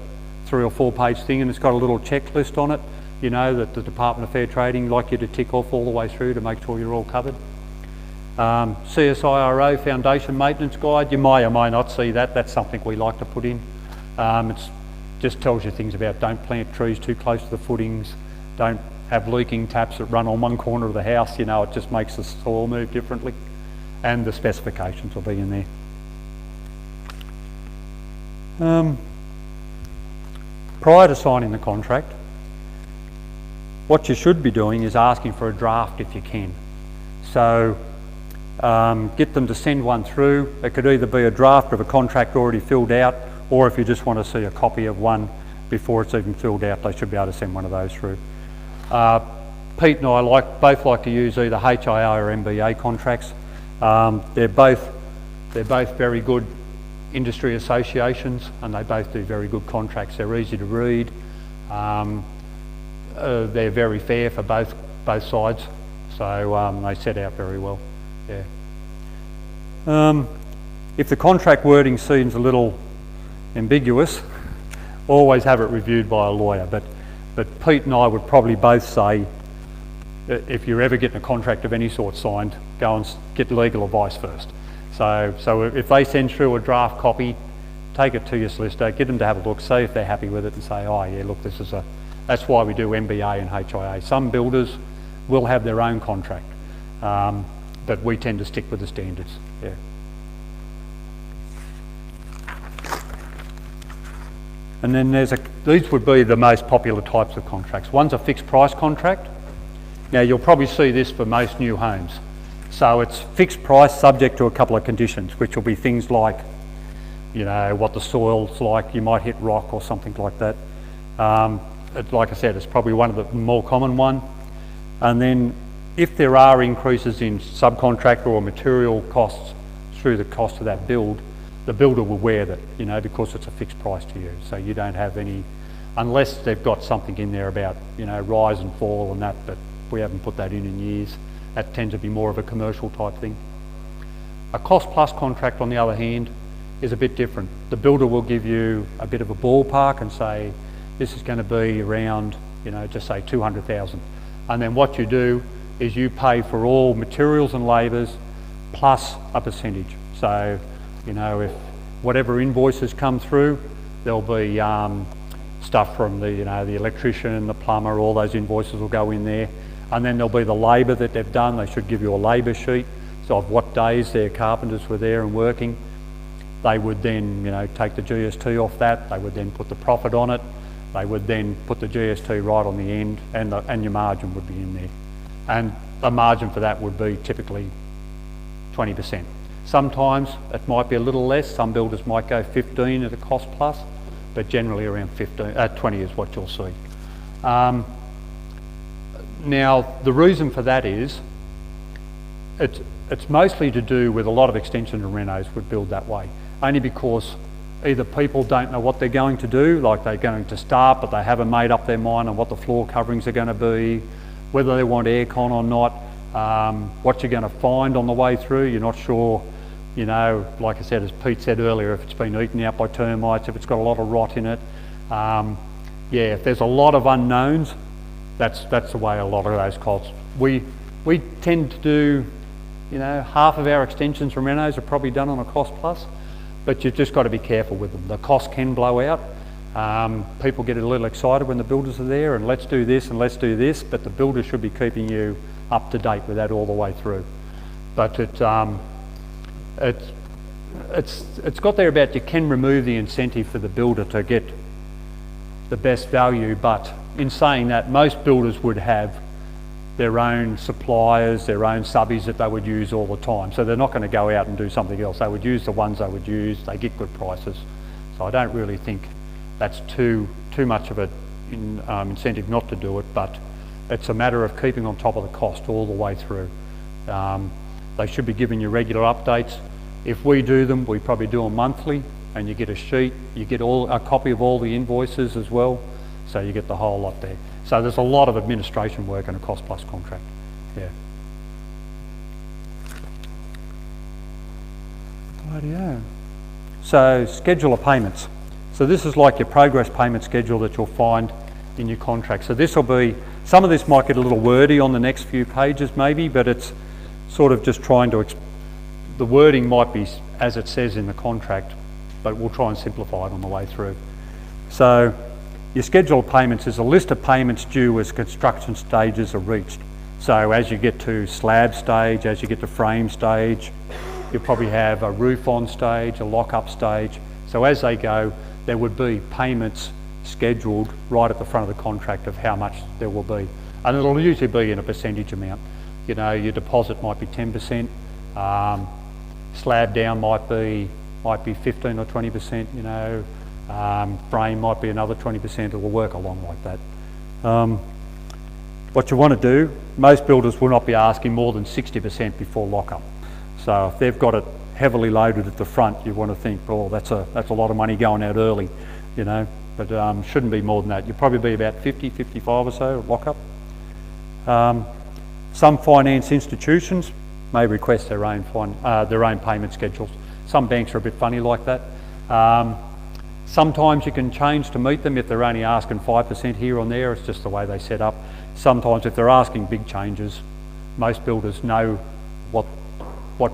3 or 4 page thing, and it's got a little checklist on it, you know, that the Department of Fair Trading like you to tick off all the way through to make sure you're all covered. CSIRO Foundation Maintenance Guide, you may or may not see that. That's something we like to put in. It just tells you things about don't plant trees too close to the footings, don't have leaking taps that run on one corner of the house, you know, it just makes the soil move differently. And the specifications will be in there. Prior to signing the contract, what you should be doing is asking for a draft if you can. So get them to send one through. It could either be a draft of a contract already filled out, or if you just want to see a copy of one before it's even filled out, they should be able to send one of those through. Pete and I both like to use either HIA or MBA contracts. They're both very good industry associations, and they both do very good contracts. They're easy to read. They're very fair for both sides, so they set out very well. Yeah. If the contract wording seems a little ambiguous, always have it reviewed by a lawyer. But Pete and I would probably both say, if you're ever getting a contract of any sort signed, go and get legal advice first. So if they send through a draft copy, take it to your solicitor, get them to have a look, see if they're happy with it, and say, oh yeah, look, that's why we do MBA and HIA. Some builders will have their own contract, but we tend to stick with the standards. Yeah. And then these would be the most popular types of contracts. One's a fixed price contract. Now you'll probably see this for most new homes. So it's fixed price subject to a couple of conditions, which will be things like, you know, what the soil's like, you might hit rock or something like that. Like I said, it's probably one of the more common one. And then if there are increases in subcontractor or material costs through the cost of that build, the builder will wear that, you know, because it's a fixed price to you. So you don't have any, unless they've got something in there about, you know, rise and fall and that, but we haven't put that in years. That tends to be more of a commercial type thing. A cost plus contract, on the other hand, is a bit different. The builder will give you a bit of a ballpark and say, this is going to be around, you know, just say 200,000. And then what you do is you pay for all materials and labours plus a percentage. So, you know, if whatever invoices come through, there'll be stuff from the, you know, the electrician, the plumber, all those invoices will go in there. And then there'll be the labour that they've done. They should give you a labour sheet, so of what days their carpenters were there and working. They would then, you know, take the GST off that. They would then put the profit on it. They would then put the GST right on the end, and your margin would be in there. And a margin for that would be typically 20%. Sometimes it might be a little less. Some builders might go 15 at a cost plus, but generally around 20 is what you'll see. Now, the reason for that is it's mostly to do with a lot of extension and renos would build that way, only because either people don't know what they're going to do, like they're going to start, but they haven't made up their mind on what the floor coverings are going to be, whether they want aircon or not, what you're going to find on the way through. You're not sure, you know, like I said, as Pete said earlier, if it's been eaten out by termites, if it's got a lot of rot in it. Yeah, if there's a lot of unknowns, that's the way a lot of those costs. We tend to do, you know, half of our extensions and renos are probably done on a cost plus, but you've just got to be careful with them. The cost can blow out. People get a little excited when the builders are there and let's do this and let's do this, but the builder should be keeping you up to date with that all the way through. But it's got there about you can remove the incentive for the builder to get the best value, but in saying that, most builders would have their own suppliers, their own subbies that they would use all the time. So they're not going to go out and do something else. They would use the ones they would use. They get good prices. So I don't really think that's too much of an incentive not to do it, but it's a matter of keeping on top of the cost all the way through. They should be giving you regular updates. If we do them, we probably do them monthly, and you get a sheet. You get a copy of all the invoices as well, so you get the whole lot there. So there's a lot of administration work in a cost plus contract. Yeah. Rightio. So schedule of payments. So this is like your progress payment schedule that you'll find in your contract. So this will be, some of this might get a little wordy on the next few pages maybe, but it's sort of just trying to, the wording might be as it says in the contract, but we'll try and simplify it on the way through. So your schedule of payments is a list of payments due as construction stages are reached. So as you get to slab stage, as you get to frame stage, you'll probably have a roof on stage, a lock-up stage. So as they go, there would be payments scheduled right at the front of the contract of how much there will be. And it'll usually be in a percentage amount. You know, your deposit might be 10%, slab down might be 15 or 20%, you know, frame might be another 20%, it will work along like that. What you want to do, most builders will not be asking more than 60% before lock-up. So if they've got it heavily loaded at the front, you want to think, oh, that's a lot of money going out early, you know, but shouldn't be more than that. You'll probably be about 50, 55 or so lock-up. Some finance institutions may request their own payment schedules. Some banks are a bit funny like that. Sometimes you can change to meet them if they're only asking 5% here or there. It's just the way they set up. Sometimes if they're asking big changes, most builders know what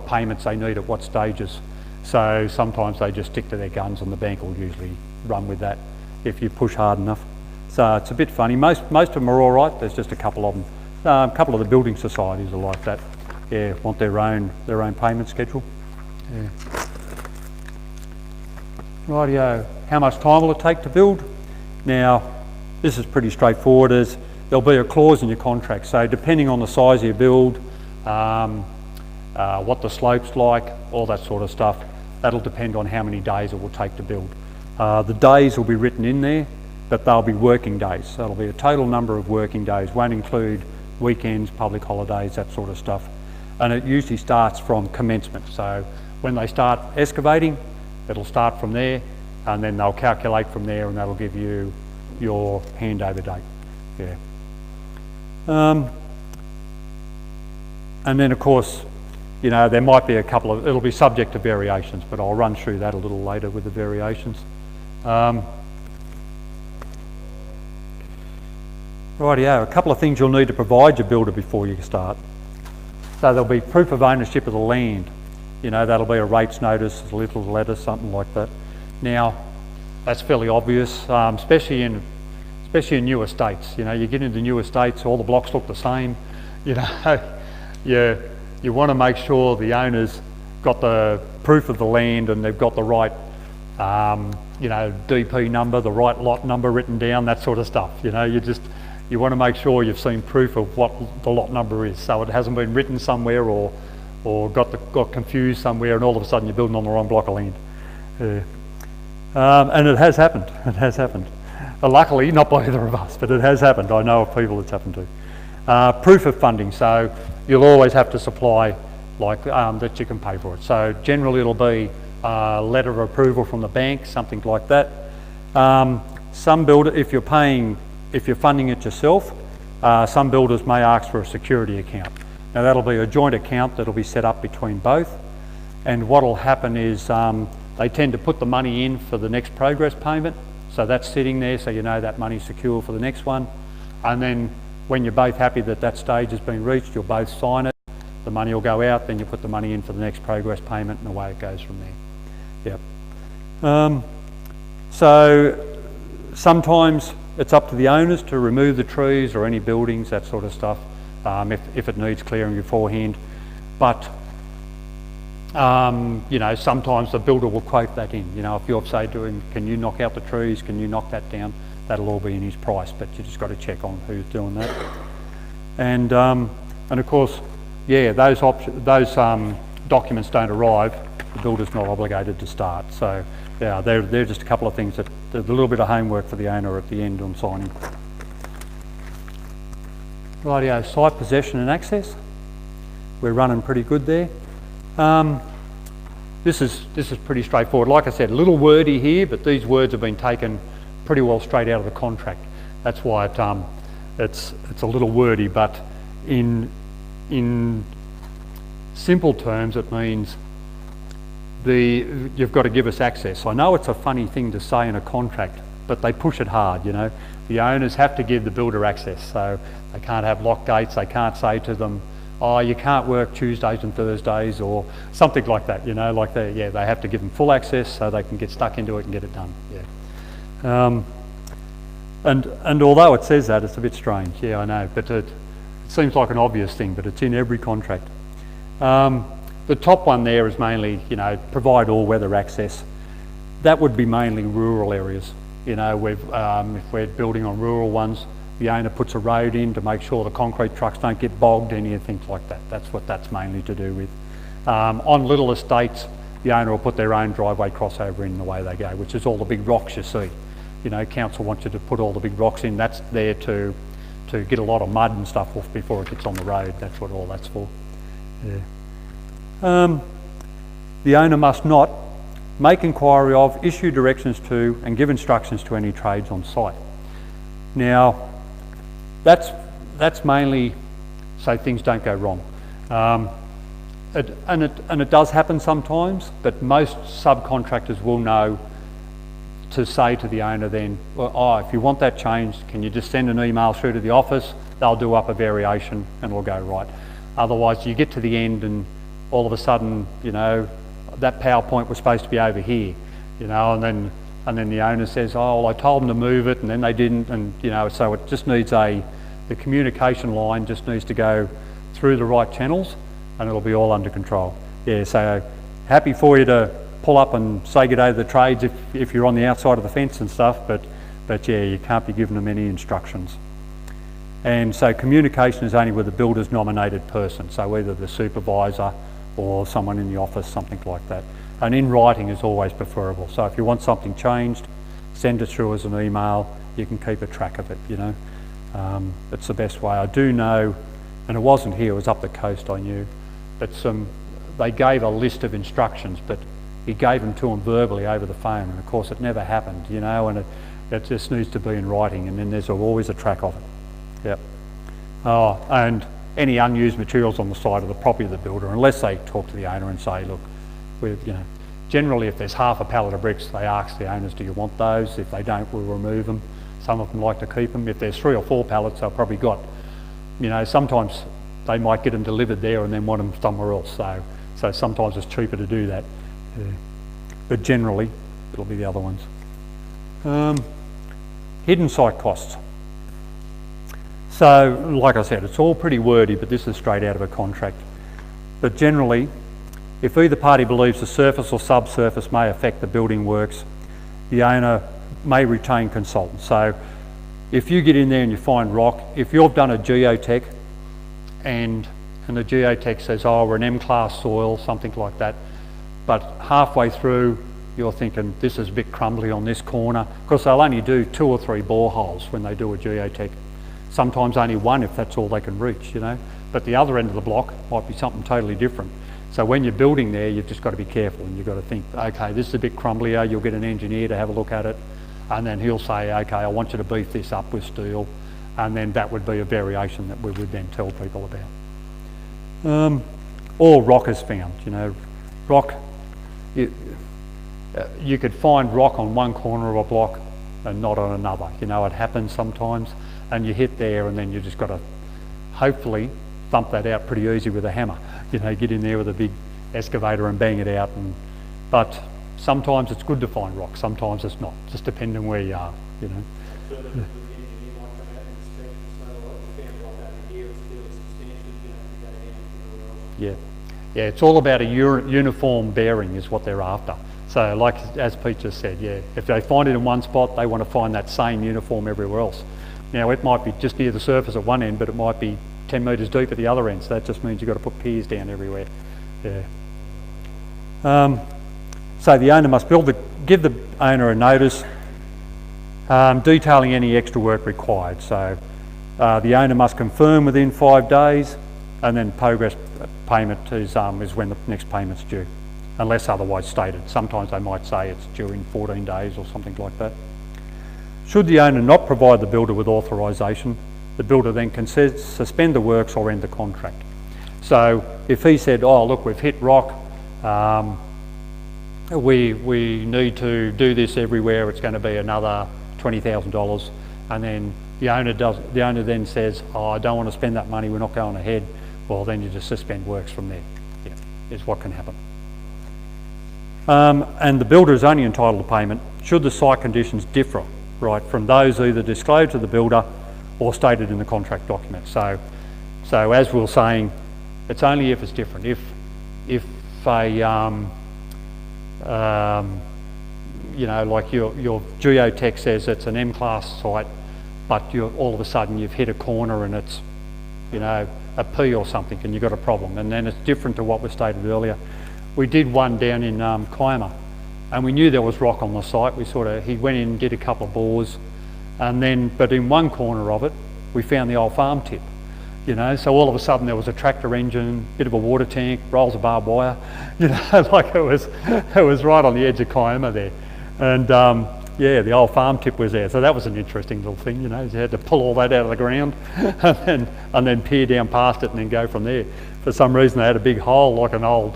payments they need at what stages. So sometimes they just stick to their guns and the bank will usually run with that if you push hard enough. So it's a bit funny. Most of them are all right. There's just a couple of them. A couple of the building societies are like that. Yeah, want their own payment schedule. Yeah. Rightio. How much time will it take to build? Now, this is pretty straightforward. There'll be a clause in your contract. So depending on the size of your build, what the slope's like, all that sort of stuff, that'll depend on how many days it will take to build. The days will be written in there, but they'll be working days. So it'll be a total number of working days, won't include weekends, public holidays, that sort of stuff. And it usually starts from commencement. So when they start excavating, it'll start from there, and then they'll calculate from there, and that'll give you your handover date. Yeah. And then of course, you know, there might be a couple of, it'll be subject to variations, but I'll run through that a little later with the variations. Rightio, a couple of things you'll need to provide your builder before you start. So there'll be proof of ownership of the land. You know, that'll be a rates notice, a little letter, something like that. Now, that's fairly obvious, especially in new estates. You know, you get into new estates, all the blocks look the same. You know, you want to make sure the owner's got the proof of the land and they've got the right, you know, DP number, the right lot number written down, that sort of stuff. You know, you want to make sure you've seen proof of what the lot number is, so it hasn't been written somewhere or got confused somewhere, and all of a sudden you're building on the wrong block of land. And it has happened. It has happened. Luckily, not by either of us, but it has happened. I know of people it's happened to. Proof of funding. So you'll always have to supply like that you can pay for it. So generally it'll be a letter of approval from the bank, something like that. Some builder, if you're funding it yourself, some builders may ask for a security account. Now that'll be a joint account that'll be set up between both. And what'll happen is they tend to put the money in for the next progress payment. So that's sitting there, so you know that money's secure for the next one. And then when you're both happy that that stage has been reached, you'll both sign it. The money will go out, then you put the money in for the next progress payment, and away it goes from there. Yep. So sometimes it's up to the owners to remove the trees or any buildings, that sort of stuff, if it needs clearing beforehand. But you know, sometimes the builder will quote that in. You know, if you're say to him, can you knock out the trees, can you knock that down, that'll all be in his price, but you just got to check on who's doing that. And of course, yeah, those documents don't arrive, the builder's not obligated to start. So yeah, they're just a couple of things that there's a little bit of homework for the owner at the end on signing. Rightio, site possession and access. We're running pretty good there. This is pretty straightforward. Like I said, a little wordy here, but these words have been taken pretty well straight out of the contract. That's why it's a little wordy, but in simple terms, it means you've got to give us access. I know it's a funny thing to say in a contract, but they push it hard, you know. The owners have to give the builder access, so they can't have lock gates. They can't say to them, oh, you can't work Tuesdays and Thursdays or something like that, you know, like they have to give them full access so they can get stuck into it and get it done, yeah. And although it says that, it's a bit strange, yeah, I know, but it seems like an obvious thing, but it's in every contract. The top one there is mainly, you know, provide all weather access. That would be mainly rural areas, you know, if we're building on rural ones, the owner puts a road in to make sure the concrete trucks don't get bogged, anything like that. That's what that's mainly to do with. On little estates, the owner will put their own driveway crossover in the way they go, which is all the big rocks you see. You know, council wants you to put all the big rocks in. That's there to get a lot of mud and stuff off before it gets on the road. That's what all that's for. Yeah. The owner must not make inquiry of, issue directions to, and give instructions to any trades on site. Now, that's mainly so things don't go wrong. It does happen sometimes, but most subcontractors will know to say to the owner then, well, oh, if you want that changed, can you just send an email through to the office? They'll do up a variation and it'll go right. Otherwise, you get to the end and all of a sudden, you know, that PowerPoint was supposed to be over here, you know, and then the owner says, oh, well, I told them to move it and then they didn't, and you know, so it just needs the communication line just needs to go through the right channels and it'll be all under control. Yeah, so happy for you to pull up and say good day to the trades if you're on the outside of the fence and stuff, but yeah, you can't be giving them any instructions. And so communication is only with the builder's nominated person, so either the supervisor or someone in the office, something like that. And in writing is always preferable. So if you want something changed, send it through as an email. You can keep a track of it, you know. It's the best way. I do know, and it wasn't here, it was up the coast I knew, but they gave a list of instructions, but he gave them to them verbally over the phone, and of course it never happened, you know, and it just needs to be in writing, and then there's always a track of it. Yep. Oh, and any unused materials on the side of the property of the builder, unless they talk to the owner and say, look, you know, generally if there's half a pallet of bricks, they ask the owners, do you want those? If they don't, we'll remove them. Some of them like to keep them. If there's 3 or 4 pallets, they've probably got, you know, sometimes they might get them delivered there and then want them somewhere else. So sometimes it's cheaper to do that. Yeah. But generally, it'll be the other ones. Hidden site costs. So, like I said, it's all pretty wordy, but this is straight out of a contract. But generally, if either party believes the surface or subsurface may affect the building works, the owner may retain consultants. So if you get in there and you find rock, if you've done a geotech and the geotech says, oh, we're an M-class soil, something like that, but halfway through you're thinking this is a bit crumbly on this corner, because they'll only do 2 or 3 boreholes when they do a geotech. Sometimes only 1 if that's all they can reach, you know. But the other end of the block might be something totally different. So when you're building there, you've just got to be careful, and you've got to think, okay, this is a bit crumblier. You'll get an engineer to have a look at it, and then he'll say, okay, I want you to beef this up with steel, and then that would be a variation that we would then tell people about. Or rock is found, you know. Rock, you could find rock on one corner of a block and not on another. You know, it happens sometimes, and you hit there, and then you just got to hopefully thump that out pretty easy with a hammer. You know, get in there with a big excavator and bang it out. But sometimes it's good to find rock, sometimes it's not, just depending where you are, you know. Yeah, it's all about a uniform bearing is what they're after. So like as Pete just said, yeah, if they find it in one spot, they want to find that same uniform everywhere else. Now it might be just near the surface at one end, but it might be 10 metres deep at the other end, so that just means you've got to put piers down everywhere. Yeah. So the owner must give the owner a notice detailing any extra work required. So the owner must confirm within 5 days, and then progress payment is when the next payment's due, unless otherwise stated. Sometimes they might say it's due in 14 days or something like that. Should the owner not provide the builder with authorisation, the builder then can suspend the works or end the contract. So if he said, oh look, we've hit rock, we need to do this everywhere, it's going to be another $20,000, and then the owner then says, oh, I don't want to spend that money, we're not going ahead, well then you just suspend works from there. Yeah, is what can happen. And the builder is only entitled to payment should the site conditions differ, right, from those either disclosed to the builder or stated in the contract document. So as we were saying, it's only if it's different. If a you know, like your geotech says it's an M-class site, but all of a sudden you've hit a corner and it's, you know, a P or something, and you've got a problem, and then it's different to what was stated earlier. We did one down in Kiama, and we knew there was rock on the site. He went in and did a couple of bores, and then, but in one corner of it, we found the old farm tip, you know, so all of a sudden there was a tractor engine, bit of a water tank, rolls of barbed wire, you know, like it was right on the edge of Kiama there. And yeah, the old farm tip was there, so that was an interesting little thing, you know. You had to pull all that out of the ground and then peer down past it and then go from there. For some reason they had a big hole, like an old,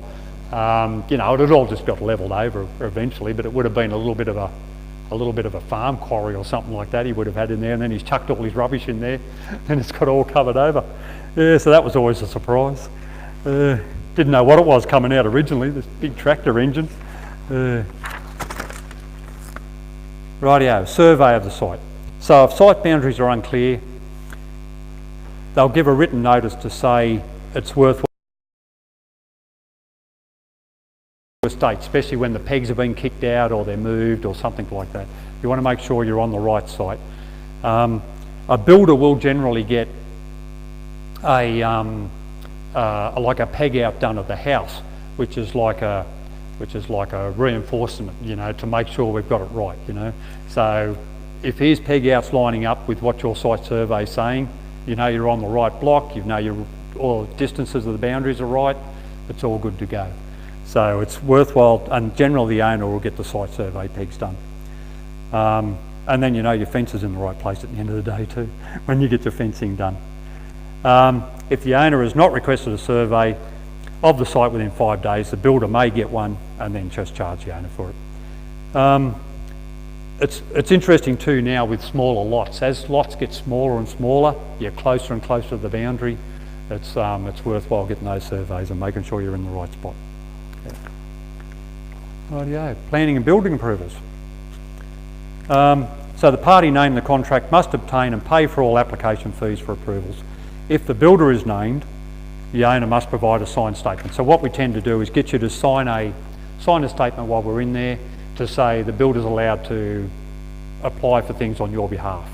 you know, it had all just got levelled over eventually, but it would have been a little bit of a farm quarry or something like that he would have had in there, and then he's chucked all his rubbish in there and it's got all covered over. Yeah, so that was always a surprise. Didn't know what it was coming out originally, this big tractor engine. Rightio, survey of the site. So if site boundaries are unclear, they'll give a written notice to say it's worthwhile estate, especially when the pegs have been kicked out or they're moved or something like that. You want to make sure you're on the right site. A builder will generally get like a peg out done of the house, which is like a reinforcement, you know, to make sure we've got it right, you know. So if his peg out's lining up with what your site survey is saying, you know you're on the right block, you know all the distances of the boundaries are right, it's all good to go. So it's worthwhile, and generally the owner will get the site survey pegs done. And then you know your fence is in the right place at the end of the day too, when you get your fencing done. If the owner has not requested a survey of the site within 5 days, the builder may get one and then just charge the owner for it. It's interesting too now with smaller lots. As lots get smaller and smaller, you're closer and closer to the boundary. It's worthwhile getting those surveys and making sure you're in the right spot. Yeah. Rightio, planning and building approvals. So the party named in the contract must obtain and pay for all application fees for approvals. If the builder is named, the owner must provide a signed statement. So what we tend to do is get you to sign a statement while we're in there to say the builder's allowed to apply for things on your behalf.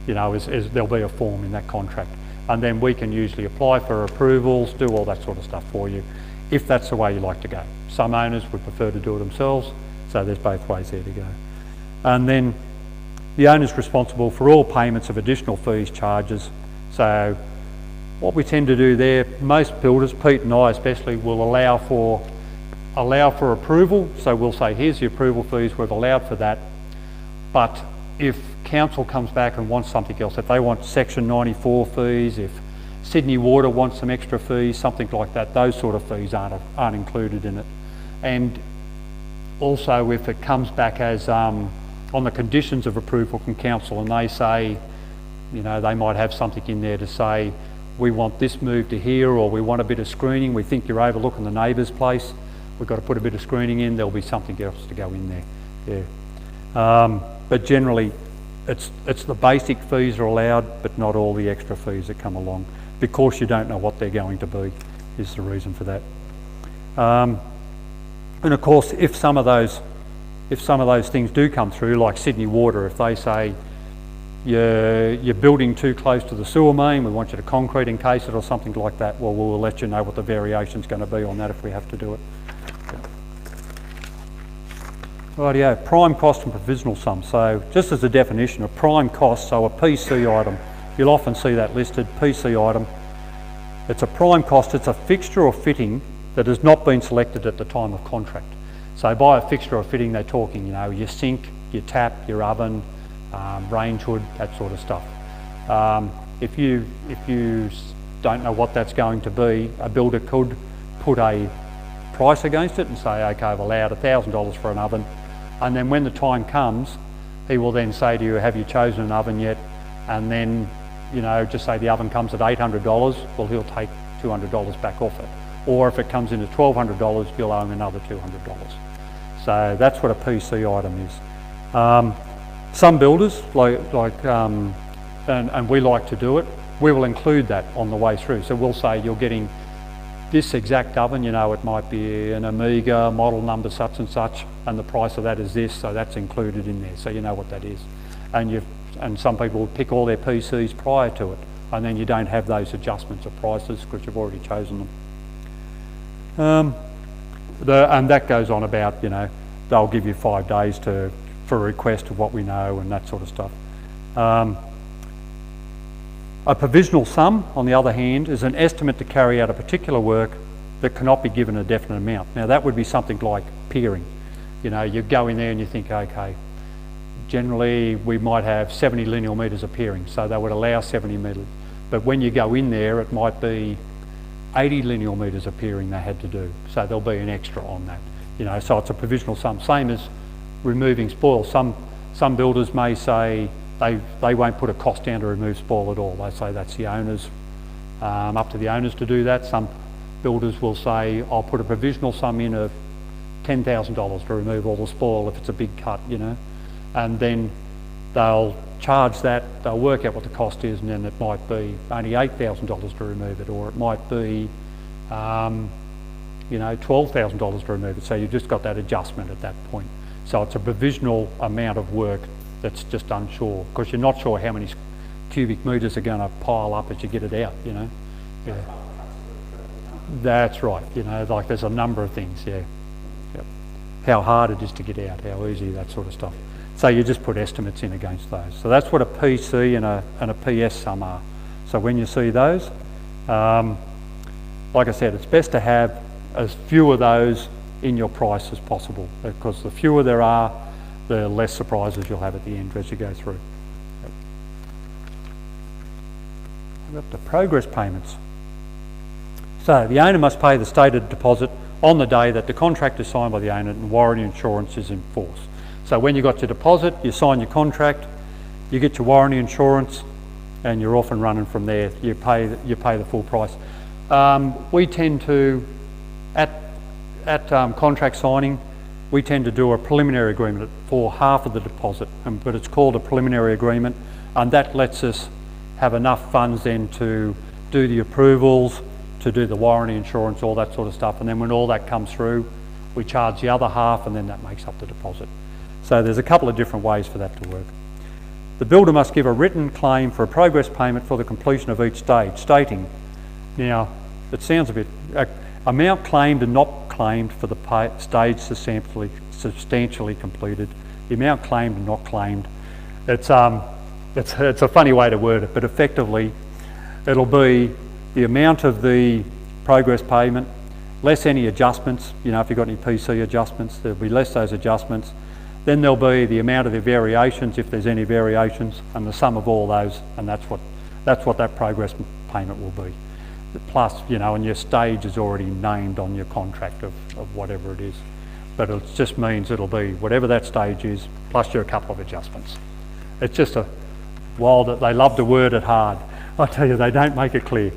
you know, there'll be a form in that contract. And then we can usually apply for approvals, do all that sort of stuff for you, if that's the way you like to go. Some owners would prefer to do it themselves, so there's both ways there to go. And then the owner's responsible for all payments of additional fees, charges. So what we tend to do there, most builders, Pete and I especially, will allow for approval. So we'll say, here's the approval fees, we've allowed for that. But if council comes back and wants something else, if they want Section 94 fees, if Sydney Water wants some extra fees, something like that, those sort of fees aren't included in it. And also if it comes back as on the conditions of approval from council, and they say, you know, they might have something in there to say, we want this moved to here, or we want a bit of screening, we think you're overlooking the neighbour's place, we've got to put a bit of screening in, there'll be something else to go in there. Yeah. But generally, it's the basic fees are allowed, but not all the extra fees that come along, because you don't know what they're going to be, is the reason for that. And of course, if some of those things do come through, like Sydney Water, if they say you're building too close to the sewer main, we want you to concrete encase it or something like that, well, we'll let you know what the variation's going to be on that if we have to do it. Rightio, prime cost and provisional sum. So just as a definition of prime cost, so a PC item, you'll often see that listed, PC item. It's a prime cost, it's a fixture or fitting that has not been selected at the time of contract. So by a fixture or fitting, they're talking, you know, your sink, your tap, your oven, range hood, that sort of stuff. If you don't know what that's going to be, a builder could put a price against it and say, okay, I've allowed $1,000 for an oven. And then when the time comes, he will then say to you, have you chosen an oven yet? And then, you know, just say the oven comes at $800, well, he'll take $200 back off it. Or if it comes in at $1,200, you'll owe him another $200. So that's what a PC item is. Some builders, and we like to do it, we will include that on the way through. So we'll say you're getting this exact oven, you know, it might be an Amiga model number such and such, and the price of that is this, so that's included in there, so you know what that is. And some people will pick all their PCs prior to it, and then you don't have those adjustments of prices because you've already chosen them. And that goes on about, you know, they'll give you 5 days for a request of what we know and that sort of stuff. A provisional sum, on the other hand, is an estimate to carry out a particular work that cannot be given a definite amount. Now that would be something like piering. You know, you go in there and you think, okay, generally we might have 70 lineal metres of piering, so they would allow 70 metres. But when you go in there, it might be 80 lineal metres of piering they had to do, so there'll be an extra on that. You know, so it's a provisional sum, same as removing spoil. Some builders may say they won't put a cost down to remove spoil at all. They say that's the owners, up to the owners to do that. Some builders will say, I'll put a provisional sum in of $10,000 to remove all the spoil if it's a big cut, you know, and then they'll charge that, they'll work out what the cost is, and then it might be only $8,000 to remove it, or it might be, you know, $12,000 to remove it. So you've just got that adjustment at that point. So it's a provisional amount of work that's just unsure, because you're not sure how many cubic metres are going to pile up as you get it out, you know. Yeah. That's right, you know, like there's a number of things, yeah. Yep. How hard it is to get out, how easy, that sort of stuff. So you just put estimates in against those. So that's what a PC and a PS sum are. So when you see those, like I said, it's best to have as few of those in your price as possible, because the fewer there are, the less surprises you'll have at the end as you go through. Yep. We've got the progress payments. So the owner must pay the stated deposit on the day that the contract is signed by the owner and warranty insurance is in force. So when you got your deposit, you sign your contract, you get your warranty insurance, and you're off and running from there. You pay the full price. We tend to, at contract signing, we tend to do a preliminary agreement for half of the deposit, but it's called a preliminary agreement, and that lets us have enough funds then to do the approvals, to do the warranty insurance, all that sort of stuff. And then when all that comes through, we charge the other half, and then that makes up the deposit. So there's a couple of different ways for that to work. the builder must give a written claim for a progress payment for the completion of each stage, stating, now it sounds a bit, amount claimed and not claimed for the stage substantially completed. The amount claimed and not claimed. It's a funny way to word it, but effectively it'll be the amount of the progress payment, less any adjustments. You know, if you've got any PC adjustments, there'll be less those adjustments. Then there'll be the amount of the variations, if there's any variations, and the sum of all those, and that's what that progress payment will be. Plus, you know, and your stage is already named on your contract of whatever it is. But it just means it'll be whatever that stage is, plus your couple of adjustments. It's just a while that they love to word it hard. I tell you, they don't make it clear.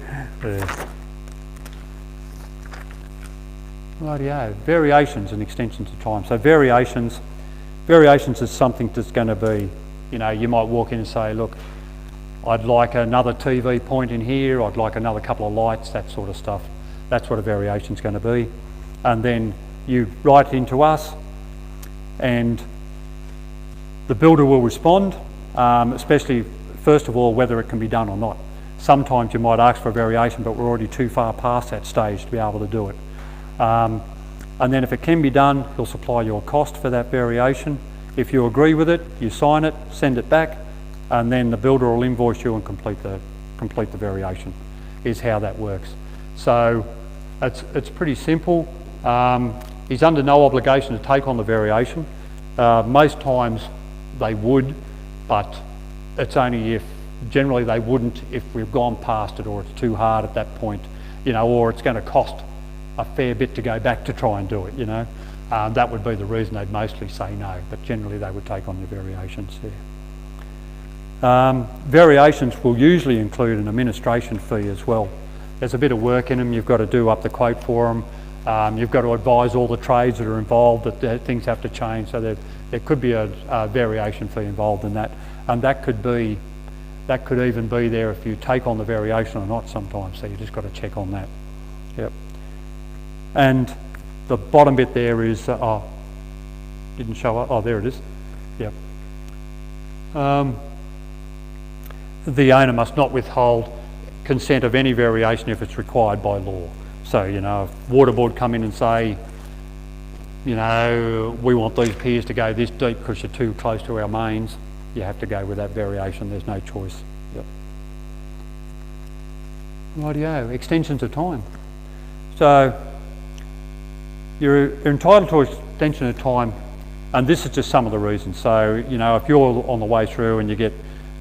Rightio, variations and extensions of time. So variations is something that's going to be, you know, you might walk in and say, look, I'd like another TV point in here, I'd like another couple of lights, that sort of stuff. That's what a variation's going to be. And then you write into us and the builder will respond, especially first of all whether it can be done or not. Sometimes you might ask for a variation but we're already too far past that stage to be able to do it. And then if it can be done, he'll supply your cost for that variation. If you agree with it, you sign it, send it back, and then the builder will invoice you and complete the variation, is how that works. So it's pretty simple. He's under no obligation to take on the variation. Most times they would, but it's only if, generally they wouldn't if we've gone past it or it's too hard at that point, you know, or it's going to cost a fair bit to go back to try and do it, you know. That would be the reason they'd mostly say no, but generally they would take on the variations there. Variations will usually include an administration fee as well. There's a bit of work in them, you've got to do up the quote for them, you've got to advise all the trades that are involved that things have to change, so there could be a variation fee involved in that, and that could even be there if you take on the variation or not sometimes, so you just got to check on that. Yep. And the bottom bit there is, didn't show up, there it is, yep. The owner must not withhold consent of any variation if it's required by law. So, you know, if Water Board come in and say, you know, we want these piers to go this deep because you're too close to our mains, you have to go with that variation, there's no choice. Yep. Rightio, extensions of time. So, you're entitled to extension of time, and this is just some of the reasons. So, you know, if you're on the way through and you get,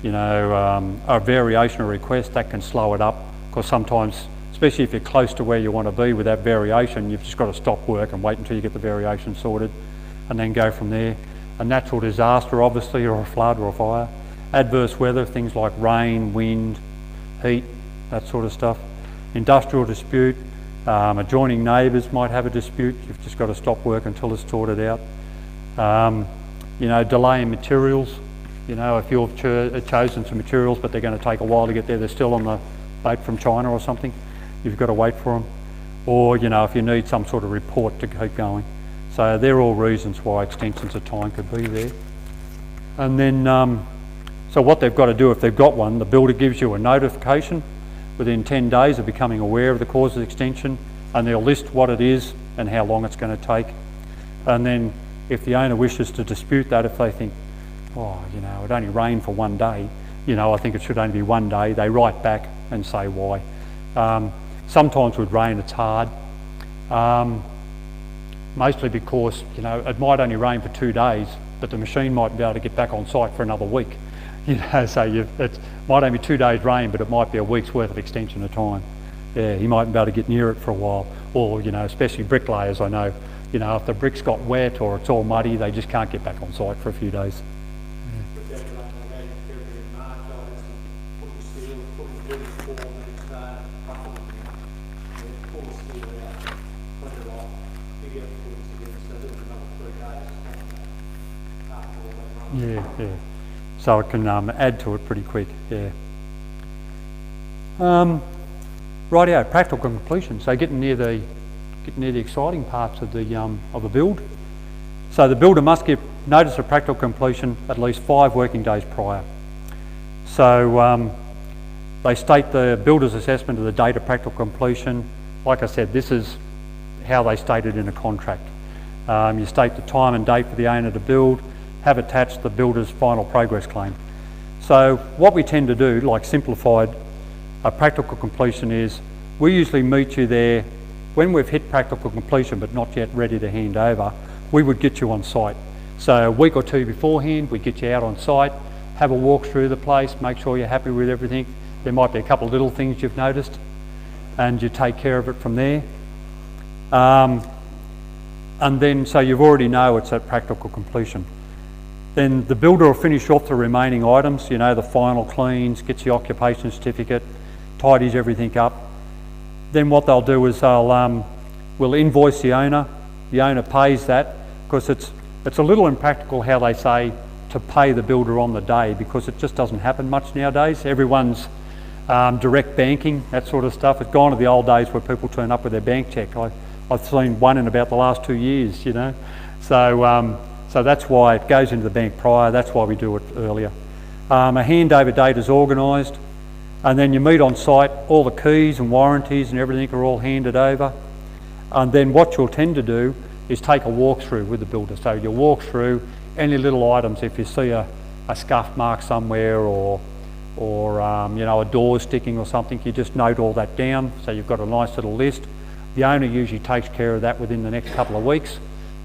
you know, a variation or request, that can slow it up, because sometimes, especially if you're close to where you want to be with that variation, you've just got to stop work and wait until you get the variation sorted and then go from there. A natural disaster, obviously, or a flood or a fire. Adverse weather, things like rain, wind, heat, that sort of stuff. Industrial dispute, adjoining neighbours might have a dispute, you've just got to stop work until it's sorted out. You know, delay in materials. You know, if you've chosen some materials but they're going to take a while to get there, they're still on the boat from China or something, you've got to wait for them. Or, you know, if you need some sort of report to keep going. So they're all reasons why extensions of time could be there. And then, so what they've got to do if they've got one, the builder gives you a notification within 10 days of becoming aware of the cause of extension, and they'll list what it is and how long it's going to take. And then if the owner wishes to dispute that, if they think, oh, you know, it only rained for 1 day, you know, I think it should only be 1 day, they write back and say why. Sometimes with rain it's hard, mostly because, you know, it might only rain for 2 days, but the machine might be able to get back on site for another week. You know, so it might only be 2 days rain, but it might be a week's worth of extension of time. Yeah, you might be able to get near it for a while. Or, you know, especially bricklayers, I know, you know, if the bricks got wet or it's all muddy, they just can't get back on site for a few days. Yeah, yeah. So it can add to it pretty quick, yeah. Rightio, practical completion. So getting near the exciting parts of the build. So the builder must give notice of practical completion at least 5 working days prior. So they state the builder's assessment of the date of practical completion. Like I said, this is how they state it in a contract. You state the time and date for the owner to build, have attached the builder's final progress claim. So what we tend to do, like simplified, a practical completion is, we usually meet you there when we've hit practical completion but not yet ready to hand over. We would get you on site. So a week or two beforehand, we get you out on site, have a walk through the place, make sure you're happy with everything. There might be a couple of little things you've noticed and you take care of it from there. And then, so you already know it's at practical completion. Then the builder will finish off the remaining items, you know, the final cleans, gets the occupation certificate, tidies everything up. Then what they'll do is we'll invoice the owner pays that, because it's a little impractical how they say to pay the builder on the day, because it just doesn't happen much nowadays. Everyone's direct banking, that sort of stuff. It's gone to the old days where people turn up with their bank cheque. I've seen one in about the last 2 years, you know. So that's why it goes into the bank prior, that's why we do it earlier. A handover date is organised, and then you meet on site, all the keys and warranties and everything are all handed over. And then what you'll tend to do is take a walkthrough with the builder. So you'll walk through any little items. If you see a scuff mark somewhere or you know, a door sticking or something, you just note all that down, so you've got a nice little list. The owner usually takes care of that within the next couple of weeks,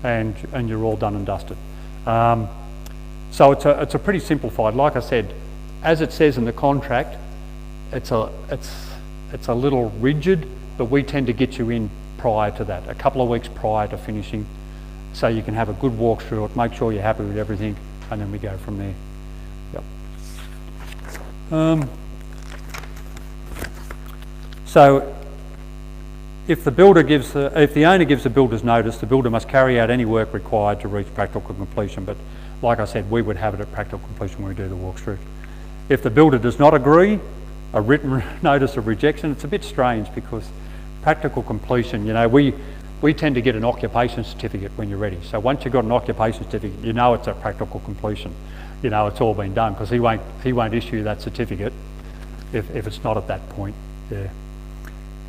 and you're all done and dusted. So it's a pretty simplified. Like I said, as it says in the contract, it's a little rigid, but we tend to get you in prior to that, a couple of weeks prior to finishing, so you can have a good walk through it, make sure you're happy with everything, and then we go from there. Yep. So if the owner gives the builder's notice, the builder must carry out any work required to reach practical completion. But like I said, we would have it at practical completion when we do the walkthrough. If the builder does not agree, a written notice of rejection. It's a bit strange because practical completion, you know, we tend to get an occupation certificate when you're ready. So once you've got an occupation certificate, you know it's a practical completion. You know it's all been done, because he won't issue that certificate if it's not at that point. Yeah.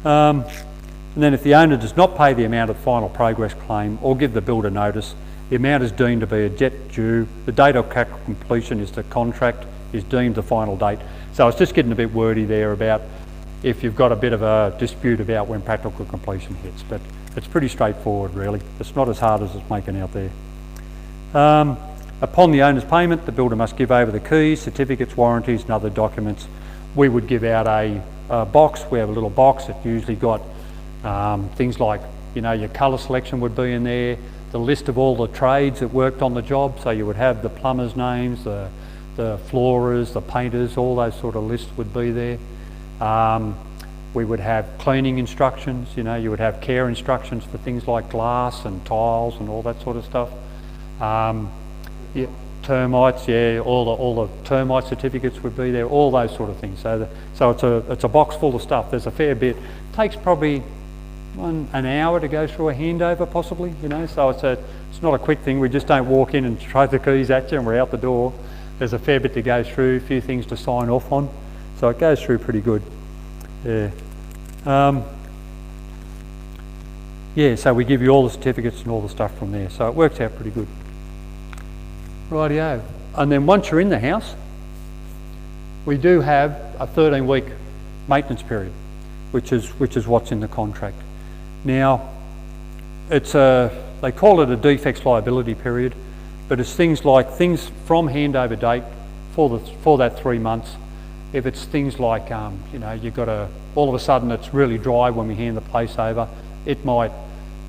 And then if the owner does not pay the amount of final progress claim or give the builder notice, the amount is deemed to be a debt due. The date of completion is the contract is deemed the final date. So it's just getting a bit wordy there about if you've got a bit of a dispute about when practical completion hits, but it's pretty straightforward really. It's not as hard as it's making out there. Upon the owner's payment, the builder must give over the keys, certificates, warranties and other documents. We would give out a box. We have a little box that usually got things like, you know, your colour selection would be in there, the list of all the trades that worked on the job. So you would have the plumbers' names, the floorers, the painters, all those sort of lists would be there. We would have cleaning instructions, you know, you would have care instructions for things like glass and tiles and all that sort of stuff. Yeah, termites, yeah, all the termite certificates would be there, all those sort of things. So it's a box full of stuff. There's a fair bit. It takes probably an hour to go through a handover possibly, you know, so it's not a quick thing. We just don't walk in and throw the keys at you and we're out the door. There's a fair bit to go through, a few things to sign off on. So it goes through pretty good. Yeah. Yeah, so we give you all the certificates and all the stuff from there. So it works out pretty good. Rightio. And then once you're in the house, we do have a 13-week maintenance period, which is what's in the contract. Now, they call it a defects liability period, but it's things from handover date for that 3 months. If it's things like, you know, you've got all of a sudden it's really dry when we hand the place over, it might,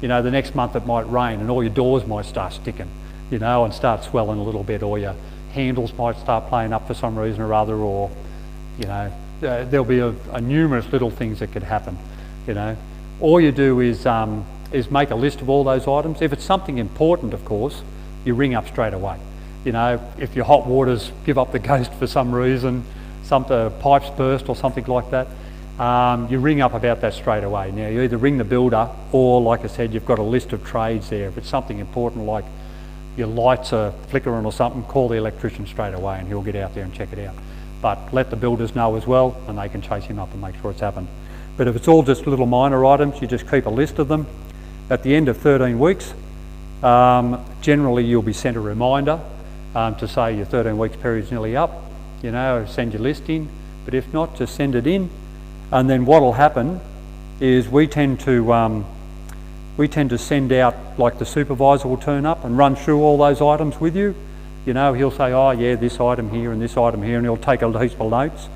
you know, the next month it might rain and all your doors might start sticking, you know, and start swelling a little bit, or your handles might start playing up for some reason or other, or, you know, there'll be a numerous little things that could happen, you know. All you do is make a list of all those items. If it's something important, of course, you ring up straight away. You know, if your hot waters give up the ghost for some reason, pipes burst or something like that, you ring up about that straight away. Now you either ring the builder or, like I said, you've got a list of trades there. If it's something important like your lights are flickering or something, call the electrician straight away and he'll get out there and check it out. but let the builders know as well, and they can chase him up and make sure it's happened. But if it's all just little minor items, you just keep a list of them. At the end of 13 weeks, generally you'll be sent a reminder to say your 13 weeks period's nearly up, you know, send your list in, but if not, just send it in. And then what'll happen is we tend to send out, like the supervisor will turn up and run through all those items with you. You know, he'll say, oh yeah, this item here and this item here, and he'll take a heap of notes.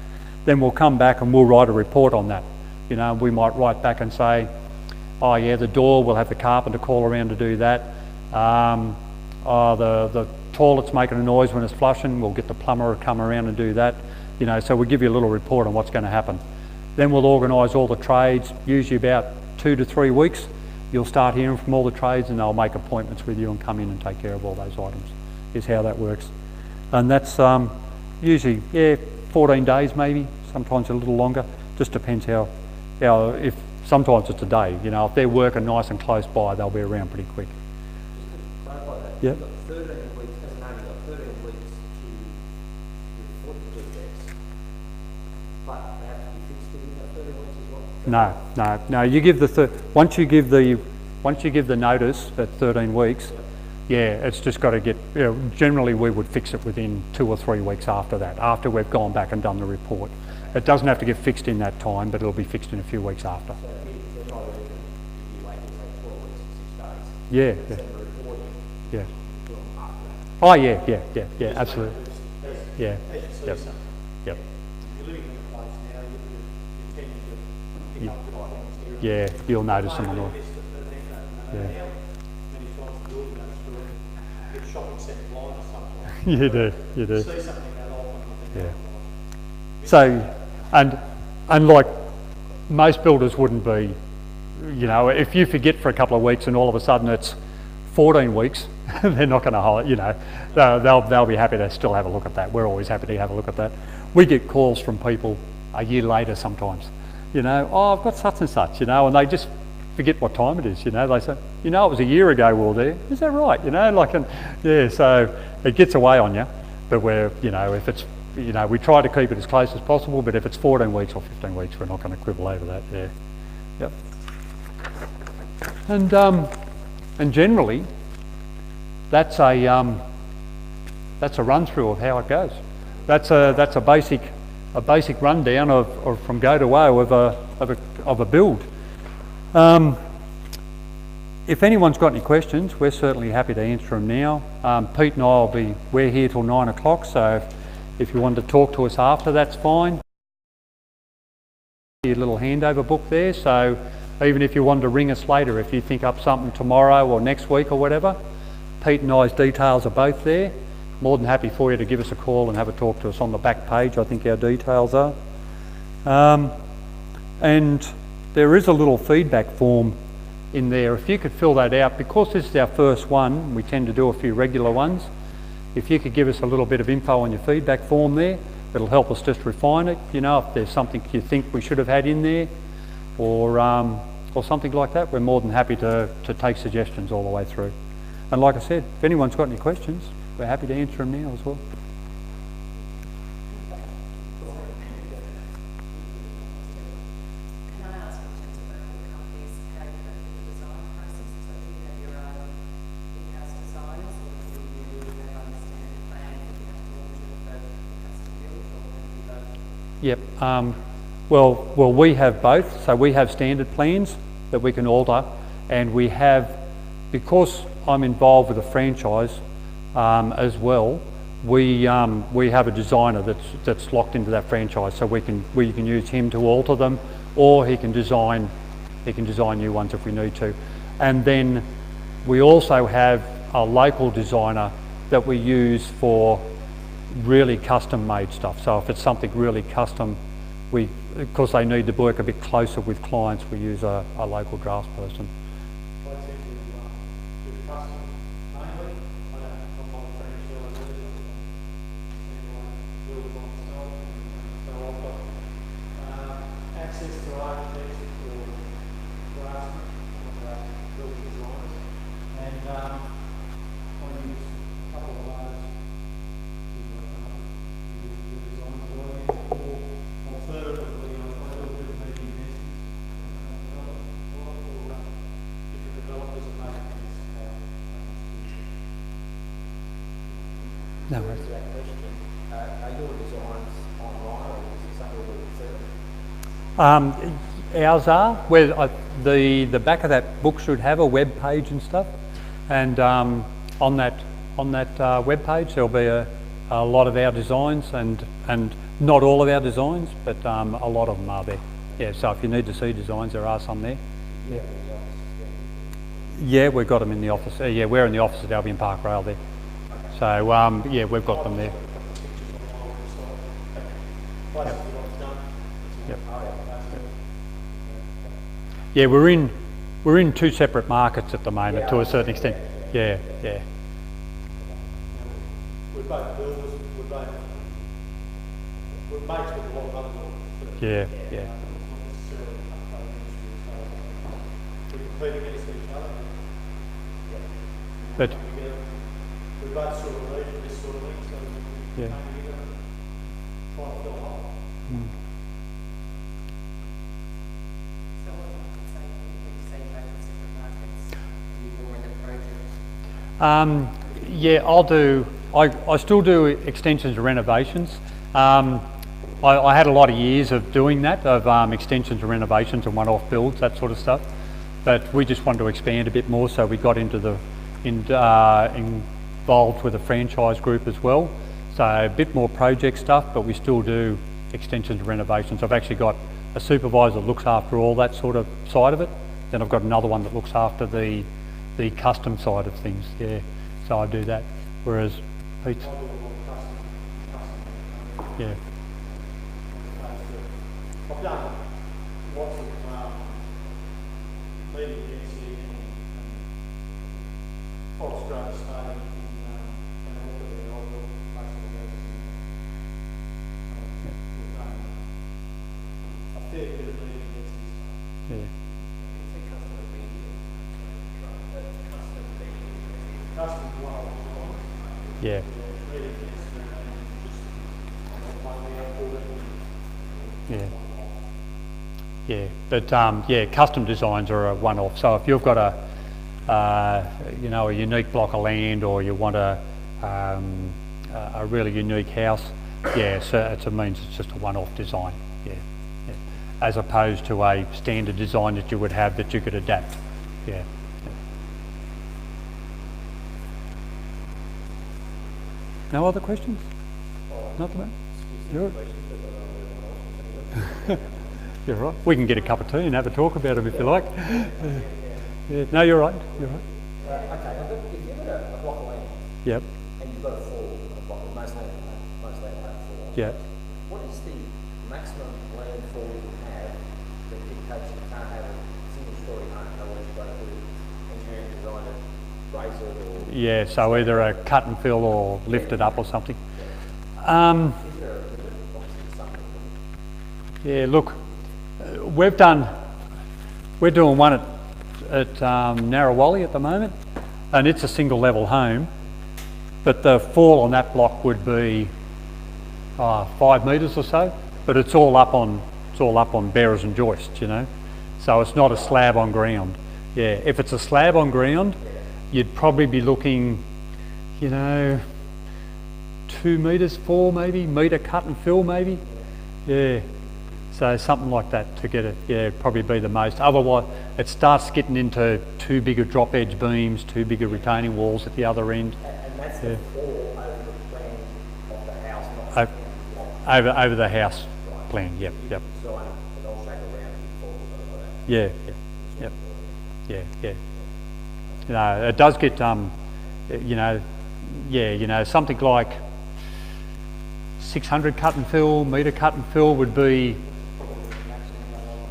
Then we'll come back and we'll write a report on that. You know, we might write back and say, oh yeah, the door, we'll have the carpenter call around to do that. The toilet's making a noise when it's flushing, we'll get the plumber to come around and do that. You know, so we'll give you a little report on what's going to happen. Then we'll organise all the trades, usually about 2 to 3 weeks. You'll start hearing from all the trades and they'll make appointments with you and come in and take care of all those items, is how that works. And that's usually, 14 days maybe, sometimes a little longer. Just depends how if sometimes it's a day, you know, if they're working nice and close by, they'll be around pretty quick. Just to clarify that, Yep. you've got 13 weeks, as an only got 13 weeks to report the defects, but they have to be fixed within that 13 weeks as well? No. You give once you give the notice at 13 weeks, it's just got to get. You know, generally, we would fix it within 2 or 3 weeks after that. After we've gone back and done the report, it doesn't have to get fixed in that time, but it'll be fixed in a few weeks after. So if they're not even, if you wait, say 12 weeks and 6 days, Yeah. send the report in, Yeah. do them after that. Oh yeah, absolutely. Yeah. As you see Yep. something, Yep. you're living in a place now, you tend to pick up the items here. Yeah, you'll notice them on all. Yeah. Many times the building goes through it, get shopping centre blind or something. You do. See something that often. Yeah. So, and like most builders wouldn't be, you know, if you forget for a couple of weeks and all of a sudden it's 14 weeks, they're not going to hold, you know, they'll be happy to still have a look at that. We're always happy to have a look at that. We get calls from people a year later sometimes, you know, oh, I've got such and such, you know, and they just forget what time it is, you know. They say, you know, it was a year ago we were there. Is that right? You know, like, so it gets away on you. But we're, you know, if it's, you know, we try to keep it as close as possible, but if it's 14 weeks or 15 weeks, we're not going to quibble over that, Yep. And generally, that's a run through of how it goes. That's a basic rundown of from go to woe of a build. If anyone's got any questions, we're certainly happy to answer them now. Pete and I we're here till 9 o'clock, so if you want to talk to us after, that's fine. Your little handover book there, so even if you wanted to ring us later, if you think up something tomorrow or next week or whatever, Pete and I's details are both there. More than happy for you to give us a call and have a talk to us on the back page. I think our details are. And there is a little feedback form in there. If you could fill that out, because this is our first one, we tend to do a few regular ones. If you could give us a little bit of info on your feedback form there, it'll help us just refine it. You know, if there's something you think we should have had in there, or something like that, we're more than happy to take suggestions all the way through. And like I said, if anyone's got any questions, we're happy to answer them now as well. Can I ask questions about your company's how you go through the design process? So do you have your own in-house designers, or do you have understanding plan that you have to launch it for custom build, or do you both? Yep. Well, we have both. So we have standard plans that we can alter, and we have, because I'm involved with a franchise as well, we have a designer that's locked into that franchise, so we can use him to alter them, or he can design new ones if we need to. And then we also have a local designer that we use for really custom made stuff. So if it's something really custom, because they need to work a bit closer with clients, we use a local draftsperson. I tend to do custom mainly. I don't come on furniture or anything. Build it myself, and so I've got access to architects or draftsmen, building designers, and I use a couple of those to design for me. No To worries. answer that question, are your designs online or is it something that we sell? Ours are, where the back of that book should have a web page and stuff, and on that web page there'll be a lot of our designs, and not all of our designs, but a lot of them are there. Yeah, so if you need to see designs, there are some there. Yeah, we've got them in the office. Yeah, we're in the office at Albion Park Rail there. So yeah, we've got them there. Yep. Yeah, we're in two separate markets at the moment to a certain extent. Yeah, yeah. We're both builders, we're mates with a lot of other builders. Yeah, yeah. Not necessarily we compete against each other. But We both sort of need this sort of thing, so we yeah. come together and try to fill a hole. So what markets are you, when you say focus different markets, are you more in the project? Yeah, I'll do. I still do extensions and renovations. I had a lot of years of doing that, of extensions and renovations and one-off builds, that sort of stuff. But we just wanted to expand a bit more, so we got into the involved with a franchise group as well. So a bit more project stuff, but we still do extensions and renovations. I've actually got a supervisor that looks after all that sort of side of it. Then I've got another one that looks after the custom side of things. Yeah, so I do that. Whereas Pete's, yeah. I've done lots of medium density and Forest Grove Stadium and all of the old basically we've done a fair bit of medium density stuff. Yeah. Custom well, Yeah. medium density and just one there, Yeah. Yeah, but yeah, custom designs are a one-off. So if you've got a unique block of land, or you want a really unique house, yeah, so it means it's just a one-off design. Yeah, yeah, as opposed to a standard design that you would have that you could adapt. Yeah. Yeah. No other questions? Not about. You're You're right. We can get a cup of tea and have a talk about them if you like. Yeah. No, you're right. You're right. Okay, if you've got a block of land Yep. and you've got a floor, a block, most land have a floor. Yeah. What is the maximum land floor you have that dictates you can't have a single story home, otherwise you've got to do engineering design it, raise it, or Yeah. So either a cut and fill or lift it up or something. is there a limit? Obviously something. Yeah. Look, we're doing one at Narrawali at the moment, and it's a single level home, but the fall on that block would be 5 metres or so, but it's all up on bearers and joists, you know, so it's not a slab on ground. Yeah, if it's a slab on ground, you'd probably be looking, 2 metres, 4 maybe, metre cut and fill maybe. Yeah, so something like that to get it. Yeah, probably be the most. Otherwise, it starts getting into too big of drop edge beams, too big of retaining walls at the other end. And that's the floor over the plan of the house, not O- over the house plan. Yep, yep. design, and all shape around it before or something like that. Yeah, yeah, yep, yeah, yeah. It does get something like 600 cut and fill, metre cut and fill would be.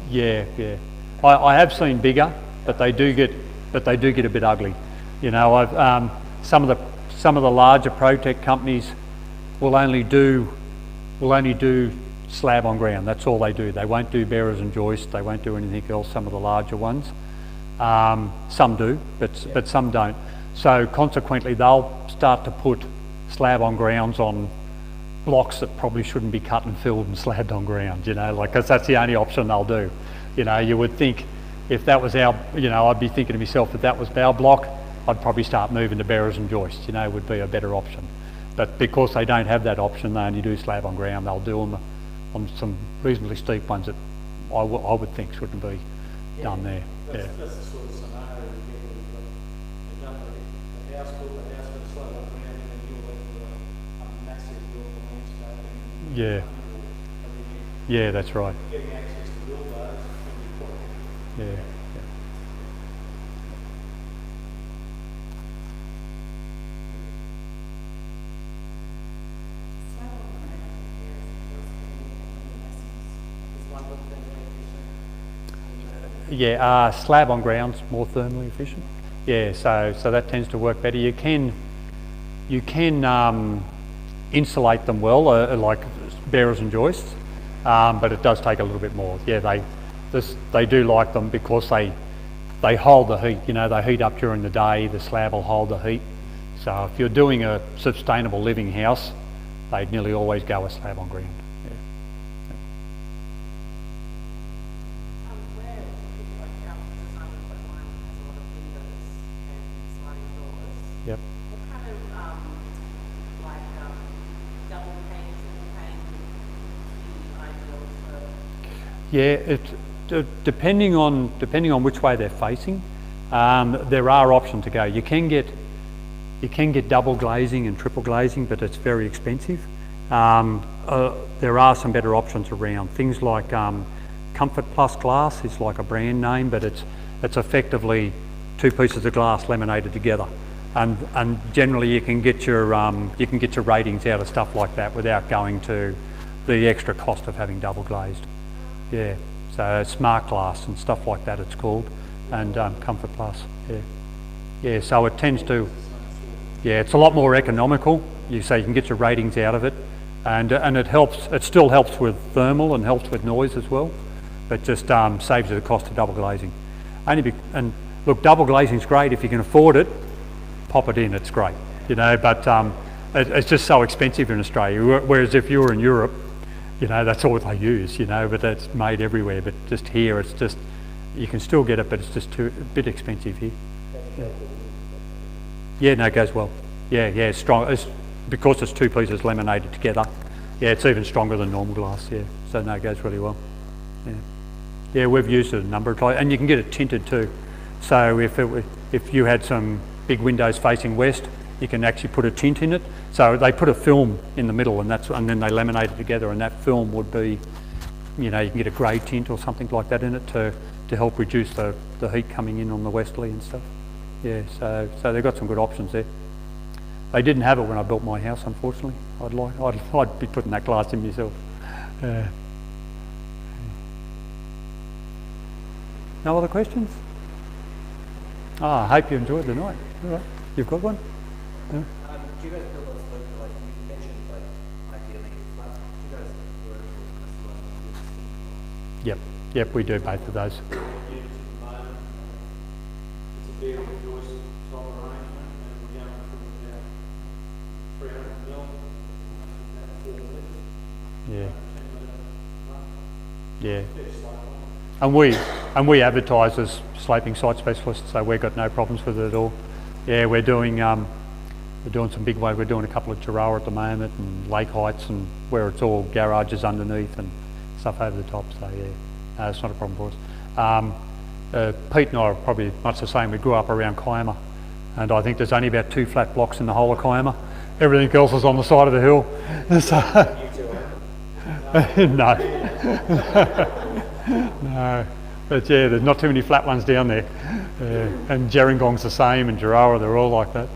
Yeah, yeah. I have seen bigger, but they do get a bit ugly. I've some of the larger Protec companies will only do slab on ground. That's all they do. They won't do bearers and joists. They won't do anything else. Some of the larger ones, some do, but some don't. So consequently, they'll start to put slab on grounds on blocks that probably shouldn't be cut and filled and slabbed on ground, because that's the only option they'll do. You would think if that was I'd be thinking to myself, if that was our block, I'd probably start moving to bearers and joists, would be a better option. but because they don't have that option, they only do slab on ground. They'll do them on some reasonably steep ones that I would think shouldn't be done there. That's the sort of scenario you get where you've got a house built, a house with a slab on ground, and then you're left with a massive built landscape. Yeah. Yeah, that's right. Getting access to build those can be quite difficult. Yeah. Yeah, slab on ground's more thermally efficient. Yeah, so that tends to work better. You can insulate them well, like bearers and joists, but it does take a little bit more. Yeah, they do like them because they hold the heat. You know, they heat up during the day. The slab will hold the heat. So if you're doing a sustainable living house, they'd nearly always go a slab on ground. Yep. What kind of, double pane, triple pane would be ideal for? Yeah, depending on which way they're facing, there are options to go. You can get double glazing and triple glazing, but it's very expensive. There are some better options around. Things like Comfort Plus Glass is like a brand name, but it's effectively two pieces of glass laminated together. And generally you can get your ratings out of stuff like that without going to the extra cost of having double glazed. Yeah, so Smart Glass and stuff like that it's called, and Comfort Plus. Yeah, so it tends to. Yeah, it's a lot more economical. You can get your ratings out of it, and it helps. It still helps with thermal and helps with noise as well, but just saves you the cost of double glazing. And look, double glazing's great if you can afford it. Pop it in, it's great, you know, but it's just so expensive in Australia, whereas if you were in Europe, you know, that's all they use, you know, but it's made everywhere. But just here, it's just, you can still get it, but it's just a bit expensive here. Yeah, no, it goes well. Yeah, it's strong. It's because it's two pieces laminated together. Yeah, it's even stronger than normal glass, yeah. So no, it goes really well. Yeah, we've used it a number of times, and you can get it tinted too. So if you had some big windows facing west, you can actually put a tint in it. So they put a film in the middle, and then they laminate it together, and that film would be, you know, you can get a grey tint or something like that in it to help reduce the heat coming in on the westerly and stuff. Yeah, so they've got some good options there. They didn't have it when I built my house, unfortunately. I'd be putting that glass in myself. No other questions? I hope you enjoyed the night. All right, you've got one? Yeah. Do you guys build those like you mentioned, like ideally, do you guys work with Yep, we do both of those. It's a bearing joist type arrangement, and we're going from about 300 mil to about 4 metres. Yeah. Fairly slow. And we advertise as sloping site specialists, so we've got no problems with it at all. Yeah, we're doing some big way. We're doing a couple of Jarrah at the moment, and Lake Heights, and where it's all garages underneath and stuff over the top. So yeah, no, it's not a problem for us. Pete and I are probably much the same. We grew up around Kiama, and I think there's only about 2 flat blocks in the whole of Kiama. Everything else is on the side of the hill. So, no. No, but yeah, there's not too many flat ones down there, and Gerringong's the same, and Jarrah, they're all like that.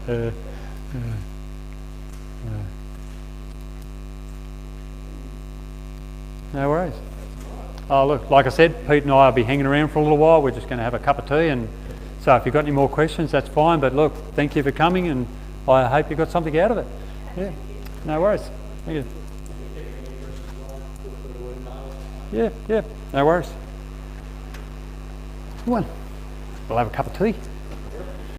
No worries. Oh look, like I said, Pete and I will be hanging around for a little while. We're just going to have a cup of tea, and so if you've got any more questions, that's fine. But look, thank you for coming, and I hope you got something out of it. Yeah, no worries. Thank you. Yeah, no worries. Come on, we'll have a cup of tea.